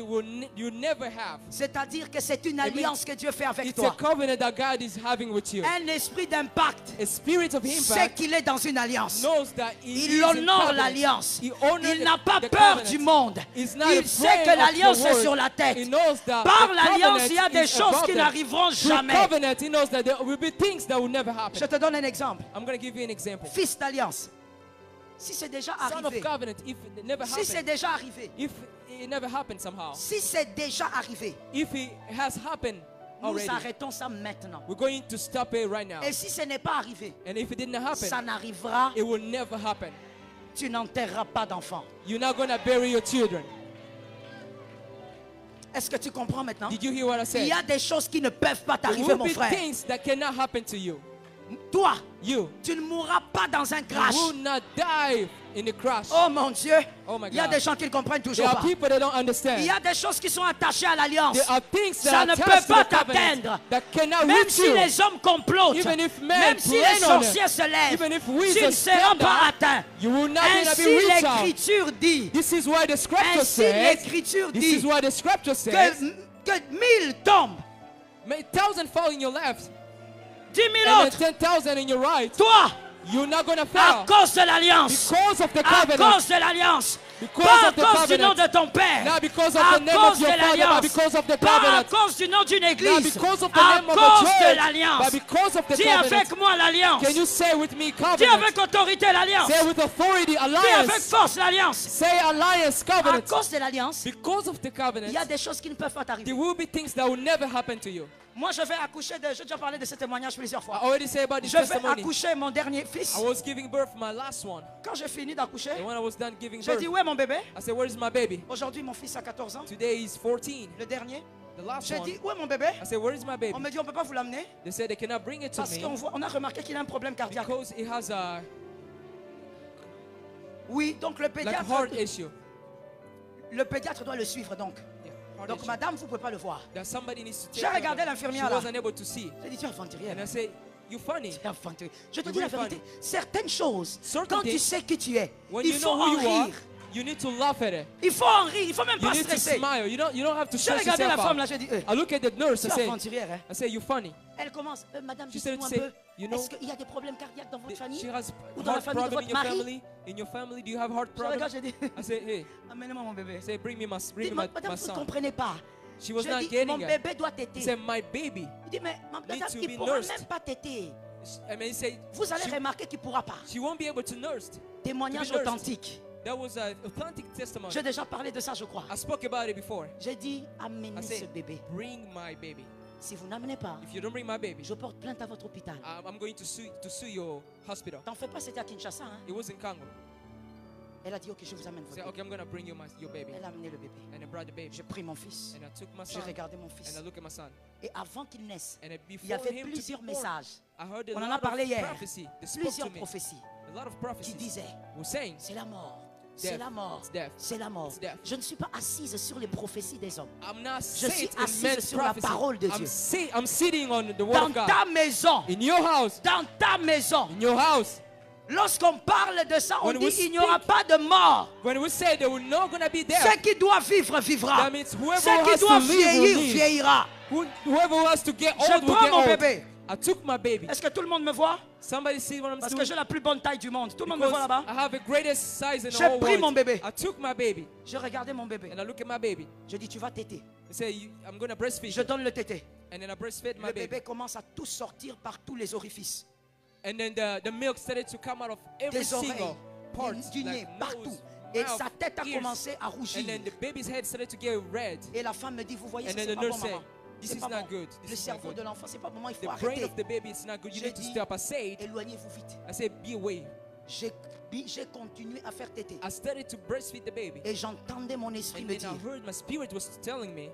you never have. C'est-à-dire que c'est une alliance que Dieu fait avec It's a toi. covenant that God is having with you. Un esprit d'impact A spirit of sait impact qu'il est dans une alliance. knows that he Il is in honore covenant. l'alliance. He honors Il n'a pas the peur covenant. du monde. He's not Il sait afraid que of l'alliance the est word. sur la tête. He knows that Par the l'alliance, il y a covenant des is choses above qui them. n'arriveront Through jamais. covenant, he knows that there will be things that will never happen. Je te donne un exemple. I'm going to give you an example. Fils d'alliance. Si c'est déjà Son of arrivé, covenant, if it never si c'est happened, déjà arrivé, if it never happened somehow, si c'est déjà arrivé, if it has happened nous already, arrêtons ça maintenant. we're going to stop it right now. Et si ce n'est pas arrivé, And if it didn't ça happen, n'arrivera, it will never happen. tu n'enterreras pas d'enfants. You're not going to bury your children. Est-ce que tu comprends maintenant? Did you hear what I Il said? y a des choses qui ne peuvent pas There t'arriver, will mon be frère. things that cannot happen to you. Toi, You tu ne mourras pas dans un crash. will not die in a crash. Oh mon Dieu. Oh my Il y a God. des gens qui ne comprennent There toujours are pas. people that don't Il understand. y a des choses qui sont attachées à l'alliance. There are things that Ça are ne peut attached to pas the covenant t'atteindre. that cannot Même reach si you. les hommes complotent, Even if men même si les plan on it, sorciers se lèvent, even if we tu ne just seras stand pas up, atteint. You will not be Ainsi reached out. l'Écriture dit, This is why the scripture ainsi says. l'Écriture This is dit why the scripture says. que 1000 tombent, May 1,000 fall in your left 10 000 and autres. then 10,000 in your right. Toi, You're not gonna à fail cause de l'alliance, because of the à covenant. cause de l'alliance, Because pas à of the cause du nom covenant. de ton père, Not because of à the name cause of your de father, but l'alliance, because of the pas à covenant. cause du nom d'une Not église, because of the à name of a cause de church, l'alliance. but because of the Dis covenant. avec moi l'alliance. Can you say with me Dis covenant? avec autorité l'alliance. Say with authority Dis avec alliance. force l'alliance. Say alliance À covenant. cause de l'alliance, Because of the il covenant, y a des choses qui ne peuvent pas there t'arriver. will be things that will never happen to you. Moi, je vais accoucher de... J'ai déjà parlé de ce témoignage plusieurs I fois. already said about this Je vais testimony. accoucher mon dernier fils. I was giving birth to my last one. Quand j'ai fini d'accoucher, And when I was done giving j'ai birth, dit, où est mon bébé? I said, where is my baby? Aujourd'hui, mon fils a 14 ans. Today he's 14. Le dernier. The last J'ai one. dit, où est mon bébé? I said, where is my baby? On me dit, on ne peut pas vous l'amener. They said they cannot bring it to Parce me qu'on a remarqué qu'il a un problème cardiaque. because he has a Oui, donc le like a heart pédiatre, issue. le pédiatre doit le suivre donc. Yeah, heart Donc issue. madame, vous ne pouvez pas le voir. That somebody needs to take J'ai care of regardé him. l'infirmière She là. wasn't able to see. J'ai dit, tu es aventurière. And I said, you funny. Tu es aventurière. Je te You dis la really vérité. Certaines choses, Certain quand tu things, sais qui tu es, When il you faut know en who you are, rire. you need to laugh at it. Il faut en rire. Il ne faut même You pas need to stresser. smile. You don't have to J'ai stress regardé la yourself femme out. là, j'ai dit, I look at the nurse. tu I es say, aventurière. Hein? I say, you funny. Elle commence, madame, She started dites-moi to un say, peu, you know, est-ce qu'il y a des problèmes cardiaques dans votre famille? She has Ou dans la heart famille de problem in votre your mari? family. In your family, do you have heart Je regarde, problem? j'ai dit, I say, hey, amenez-moi mon bébé. I say, bring me my Dites-moi, madame, my vous ne son. comprenez pas. She was Je not dis, getting mon it. bébé doit He téter. said, my baby. Il dit, mais madame, to il be ne pourra nursed. même pas téter. I mean, he said, Vous allez remarquer qu'il ne pourra pas. she won't be able to nurse. Témoignage To be nursed. authentique. That was an authentic testimony. J'ai déjà parlé de ça, je crois. I spoke about it before. J'ai dit, amenez I ce said, bébé. bring my baby. Si vous n'amenez pas, If you don't bring my baby, je porte plainte à votre hôpital. I'm going to sue your hospital. T'en fais pas, c'était à Kinshasa. Hein? It was in Congo. Elle a dit, ok, je vous amène I votre said, bébé. okay, I'm going to bring you your baby. Elle a amené le bébé. And I brought the baby. J'ai pris mon fils. And I took my J'ai son. regardé mon fils. And I look at my son. Et avant qu'il naisse, And il y before avait him to plusieurs be born, messages, I heard a On en a lot parlé of hier. prophecy. They spoke plusieurs to me. prophéties A lot of qui prophecies disaient, were saying, c'est la mort. C'est Death. la mort. It's death. C'est la mort. It's death. Je ne suis pas assise sur les prophéties des hommes. I'm not Je suis sitting in assise men's sur la prophecy. parole de Dieu. I'm sitting on the word Dans of God. ta maison, In your house. dans ta maison, In your house. lorsqu'on parle de ça, on When dit we il n'y aura speak- pas de mort. When we say there will not going to be death, Ce qui doit vivre, vivra. that means whoever Ce qui has doit to live will vieillir, live. vieillira. Whoever has to get Je old will prends get mon old. bébé. I took my baby. Est-ce que tout le monde me voit? Somebody see what I'm Parce que doing? j'ai la plus bonne taille du monde. Tout le monde me voit Because là-bas. I have the greatest size in the J'ai whole pris mon world. bébé. I took my baby J'ai regardé mon bébé. and I look at my baby. Je dis, tu vas téter. I say, I'm going to breastfeed Je you. donne le tété. And then I breastfed my Le baby. bébé commence à tout sortir par tous les orifices. And then the milk started to come out of every Des oreilles, single part, du nez, like partout. nose, Et mouth, sa tête a ears. commencé à And rougir. then the baby's head started to get red. Et la femme me dit, vous voyez, And ça then c'est the pas bon, nurse said, maman. this C'est is pas not bon. good. Le This is not cerveau good. de l'enfant, c'est pas bon, il faut The brain arrêter. of the baby is not good. You J'ai need to dit, stop. I said, éloignez-vous vite. I said, be away. J'ai continué à faire téter. I started to breastfeed the baby. Et j'entendais mon esprit And me then I dire, heard my spirit was telling me,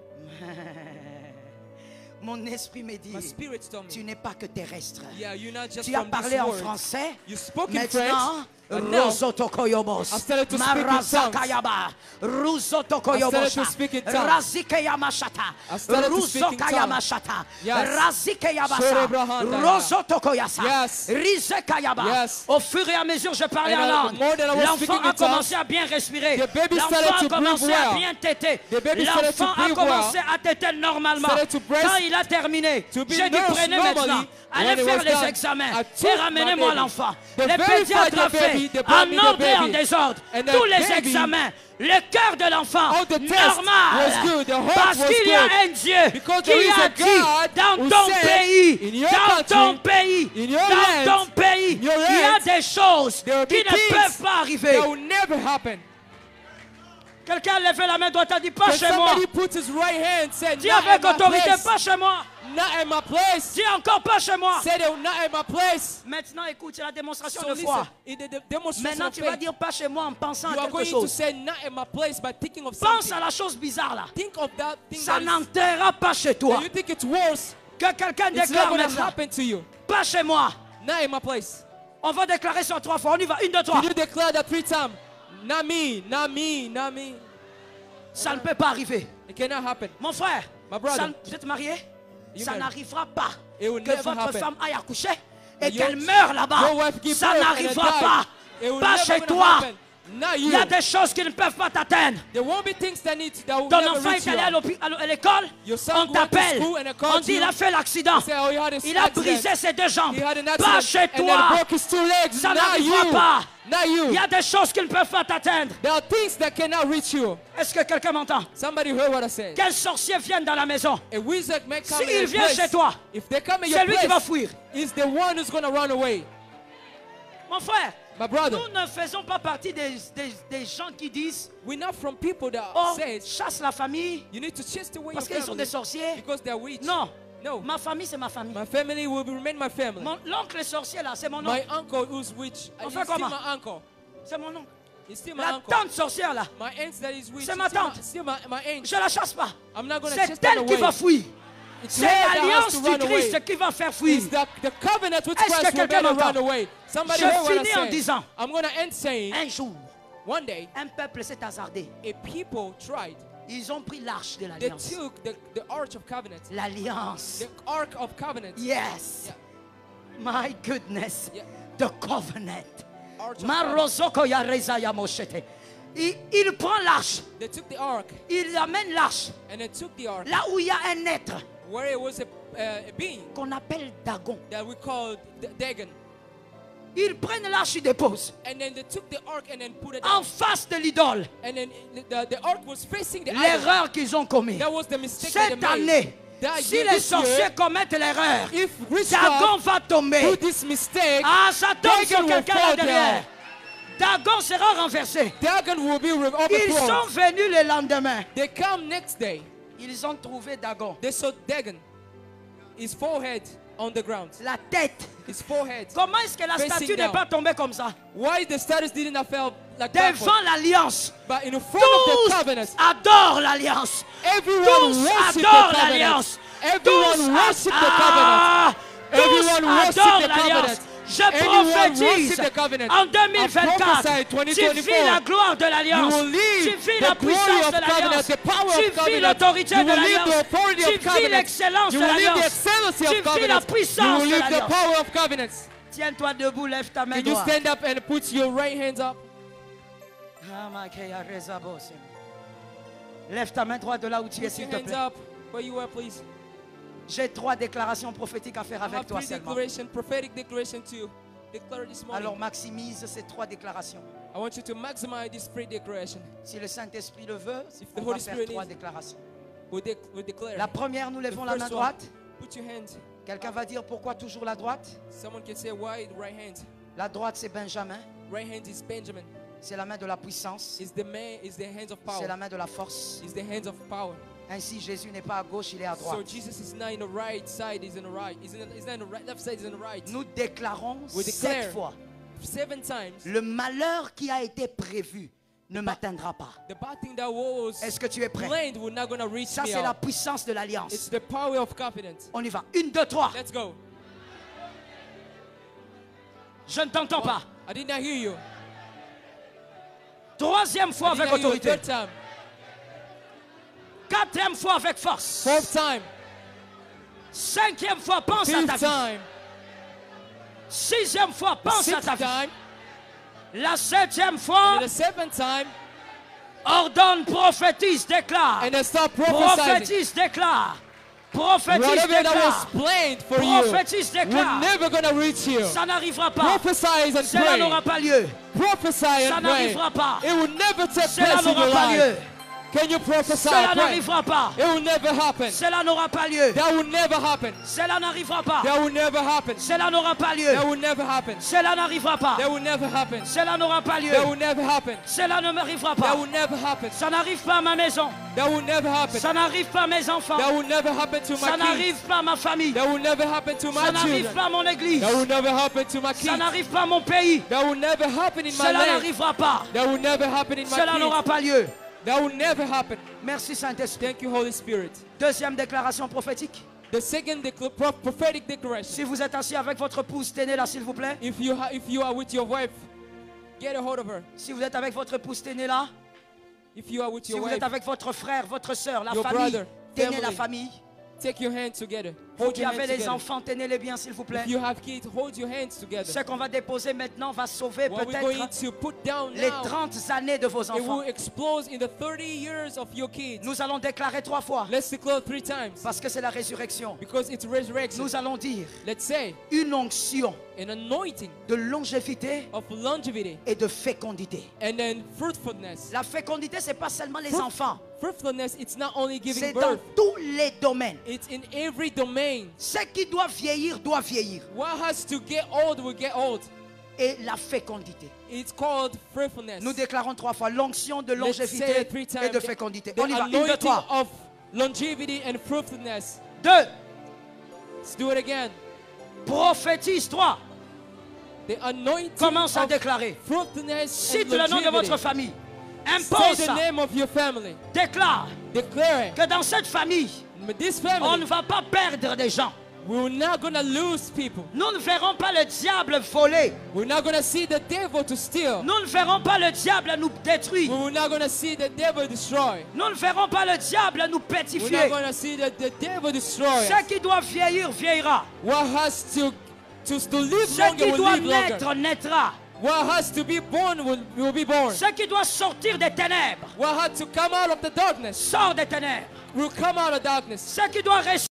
mon esprit me dit, my spirit told tu me, n'es pas que terrestre. yeah, you're not just Tu as from parlé this en world. français. You spoke in Maintenant, French. And now, Rosotokoyobos, I started to speak in tongues. Marazakayaba, Rusotokoyobosha, I started to speak in tongues. Razikeyamashata, I started to speak in tongues. Ruzokayamashata, Yes. Razikeyabasa, Shorebrahanda. Rosotokoyasa, Yes. Rizekayaba. Yes. Au fur et à mesure, je parlais And, en the langue. more that I was L'enfant speaking a in tongues, commencé à bien respirer. the baby L'enfant started a to commencé breathe à well. bien téter. The baby started to L'enfant a breathe commencé well. à téter normalement. Started to breast- Quand il a terminé, to be j'ai dit nursed prenez normally. maintenant, allez When it faire was les done, examens I et took my ramenez-moi baby. l'enfant. They Les verified pédiatres ont the baby, fait they brought me en the ordre et en baby. désordre And the tous les baby- examens. Le cœur de l'enfant, All the tests normal. was good, the heart Parce was qu'il y a good. un Dieu Because qui there is a a dit God dans who ton said, pays, in your dans country, ton pays, in your dans land, ton pays, in your il y a land, des choses there will qui be ne things peuvent pas arriver. that will never happen. Quelqu'un a levé la main droite et dit pas Can chez moi. somebody put his right hand, say, Dis not avec at my autorité, place. pas chez moi. Not at my place. Dis encore pas chez moi. Say that, not at my place. Maintenant, écoute, c'est la démonstration So de listen, foi. in the demonstration Maintenant, of tu vas faith, dire pas chez moi en pensant you à are quelque going to chose. say not at my place by thinking of Pense something. à la chose bizarre là. Think of that thing Ça that is, n'enterrera pas chez toi. and you think it's worse. Que quelqu'un It's not déclare going to maintenant. happen to you. Pas chez moi. Not at my place. On va déclarer ça 3 fois. On y va. 1, 2, 3. Can you declare that 3 times? Not me, not me, not me. Ça ne peut pas arriver. It cannot happen. Mon frère, My brother. vous êtes marié? You Ça married. n'arrivera pas It will que never votre happen. femme aille accoucher et And your- qu'elle meure là-bas. Your wife give Ça birth and n'arrivera die. pas. It will Pas never chez gonna toi. happen. Not Il you. y a des choses qui ne peuvent pas t'atteindre. There won't be things that will Ton never enfant reach est allé you. à l'école, Your son on went to t'appelle, school and they on called dit you. il a fait l'accident, Say, oh, he had il a accident. brisé ses 2 jambes. He had an Pas accident chez and then toi. broke his 2 legs. Ça Not n'arrivera you. pas. Not Il you. y a des choses qui ne peuvent pas t'atteindre. There are things that cannot reach you. Est-ce que quelqu'un m'entend? Somebody heard what I said. Quel sorcier vient dans la maison? A wizard may come in S'il your vient place. chez toi, If they come in c'est your lui qui va place, fuir. is the one who's going to run away. Mon frère, My brother, nous ne faisons pas partie des gens qui disent we're not from people that oh, says chasse la famille you need to chase away parce your qu'ils sont des family sorciers. because they're witch. Non, No. ma famille c'est ma famille. My family will remain my family. L'oncle sorcier là, c'est mon My oncle. uncle who's witch, On he's fait still comment? my uncle. C'est mon oncle. He's still my La uncle. tante sorcière là, My aunt that is witch, C'est ma tante. still my aunt. je la chasse pas. I'm not going to C'est chase them elle qui away. va fuir. It's C'est her that has l'alliance to du run away. Christ qui va faire fuir. It's the covenant with Est-ce que Christ will quelqu'un make her m'entend? run away. Somebody Je heard what I finis en said. disant, I'm going to end saying, un jour, one day, un peuple s'est hasardé. a people tried. Ils ont pris l'arche de They l'alliance. took the Arch of Covenant. L'alliance. The Ark of Covenant. Yes. Yeah. My goodness. Yeah. The covenant. Arch of Covenant. Marozoko ya reza ya moshete. Il prend l'arche. They took the Ark Il amène l'arche. and they took the Ark Là où il y a un être where it was a being qu'on appelle Dagon. that we called Dagon. Ils prennent l'arche, ils déposent. And then they took the Ark and then put it En down. face de l'idole. And then the Ark was facing the idol. L'erreur qu'ils ont commise. That was the mistake that Cette they made. année, That si year, les this year, sorciers commettent l'erreur, if Dagon witchcraft va tomber. do this mistake, Ah, ça tombe sur Dagon will quelqu'un là fall derrière. Dagon sera renversé. Dagon will be Ils sont overthrown. venus le lendemain. They come next day. Ils ont trouvé Dagon. They saw Dagon, his forehead on the ground. La tête. His forehead. Comment est-ce que la Facing statue n'est down. pas tombée comme ça? Why the status didn't have fell like that? Devant l'alliance. But in front of the Tous covenant, adorent l'alliance. everyone Tous worshipped the adorent covenant. l'alliance. Everyone worshipped the covenant. Tous Everyone worshipped adorent the l'alliance. covenant. Je Anyone prophétise worshipped the covenant. en I 2024, prophesy tu 2024, vis la gloire de l'alliance, you will live tu vis the la glory puissance of de l'alliance, covenant, the power tu of vis covenant. l'autorité You de will live the l'alliance, authority tu of vis covenant. l'excellence You de will live the l'alliance, excellency tu of vis la covenant. You puissance will de live the l'alliance. power of covenants. Tiens-toi debout, lève ta main Can you droite. stand up and put your right hands up? Lève ta main droite de là où tu es, Put s'il your te hands plaît. up where you are, please. J'ai 3 déclarations prophétiques à faire I avec have toi 3 seulement. declaration, prophetic declaration to declare this morning. Alors maximise ces 3 déclarations. I want you to maximize this free declaration. Si le Saint-Esprit le veut, If the on va Holy faire Spirit 3 needs- déclarations. We declare. La première, nous levons The la main first one, droite. Put your hands. Quelqu'un va dire pourquoi toujours la droite? Someone can say why the right hand. La droite, c'est Benjamin. Right hand is Benjamin. C'est la main de la puissance. Is the man, is the hands of C'est la power. main de la force. Is the hands of power. Ainsi, Jésus n'est pas à gauche, il est à So droite. Jesus is not in the right side, he's in the right. He's not in the right, left side, he's in the right. Nous déclarons We 7 declare fois, 7 times le malheur qui a été prévu ne m'atteindra pas. the bad thing that was Est-ce que tu es prêt? planned will not gonna reach Ça, me c'est la out. puissance de It's l'alliance. the power of confidence. On y va. 1, 2, 3. Let's go. Je ne t'entends pas. I did not hear you. 3e fois I did avec not hear you. autorité. 3rd time. 4e fois avec force. 4th time. 5e fois, pense à ta 5th vie. time. 6e fois, pense à ta 6th vie. time. La 7e fois, And the 7th time. ordonne, prophétise, déclare. And then start prophesying. Prophétise, déclare. Prophétise, Whatever that was déclare. planned for you Prophétise, will déclare. never gonna reach you. Ça n'arrivera pas. Prophesy and Cela n'aura pray. pas lieu. Prophesy Ça and pray. n'arrivera pas. It will never take Cela place in n'aura your pas lieu. life. Can you prophesy? Cela Pray. n'arrivera pas. It will never happen. Cela n'aura pas lieu. That will never happen. Cela n'arrivera pas. That will never happen. Cela n'aura pas lieu. That will never happen. Cela n'arrivera pas. That will never happen. Cela n'aura pas lieu. That will never happen. Cela ne m'arrivera That pas. will never happen. Ça n'arrive pas à ma maison. That will never happen. Ça n'arrive pas à mes enfants. That will never happen to Ça my kids. n'arrive pas à ma famille. That will never happen to my Ça n'arrive children. pas à mon église. That will never happen to my Ça kids. n'arrive pas à mon pays. That will never happen in my Cela land. n'arrivera pas. That will never happen in my Cela n'aura kids. pas lieu. That will never happen. Merci Saint-Esprit. Thank you, Holy Spirit. Deuxième déclaration prophétique. The second prophetic declaration. Si vous êtes assis avec votre épouse, tenez là s'il vous plaît. If you are with your wife, get a hold of her. Si vous êtes avec votre épouse, tenez là. If you are with Si your vous wife, êtes avec votre frère, votre soeur, la your famille, brother, tenez family. la famille. take your hands together. Vous Hold qui your avez hands les together. enfants, tenez-les bien s'il vous plaît. If you have kids, hold your hands together. Ce qu'on va déposer maintenant va sauver What we're going peut-être to put down les now, 30 années de vos it enfants. will explode in the 30 years of your kids. Nous allons déclarer 3 fois Let's declare 3 times parce que c'est la résurrection. because it's resurrection. Nous allons dire Let's say une onction an anointing de longévité of longevity et de fécondité. and then fruitfulness. La fécondité, c'est pas seulement les Fruit- enfants, Fruitfulness, it's not only giving c'est dans birth, tous les domaines. it's in every domain. Ce qui doit vieillir, doit vieillir. What has to get old will get old. Et la fécondité. It's called fruitfulness. Nous déclarons 3 fois l'onction de Let's say longévité it 3 et times. de fécondité. The On y va. 1, 2, anointing 3. of longevity and fruitfulness. 2. Let's do it again. Prophétise 3. The anointing Commence à of déclarer. fruitfulness Cite and le nom de votre longevity. famille. Say Impose the ça. name of your family. Déclare Declare que dans cette famille, it. This on family, ne va pas perdre des gens. we're not going to lose people. Nous ne verrons pas le diable voler. We're not going to see the devil to steal. Nous ne verrons pas le diable nous détruire. We're not going to see the devil destroy. Nous ne verrons pas le diable nous We're not pétrifier. going to see the devil destroy. Ce qui doit vieillir, vieillira. What has to live Ce longer qui will doit live longer. naître, naîtra. What has to be born will be born. Ce qui doit sortir des ténèbres, What had to come out of the darkness sort des ténèbres. will come out of darkness. Ce qui doit rester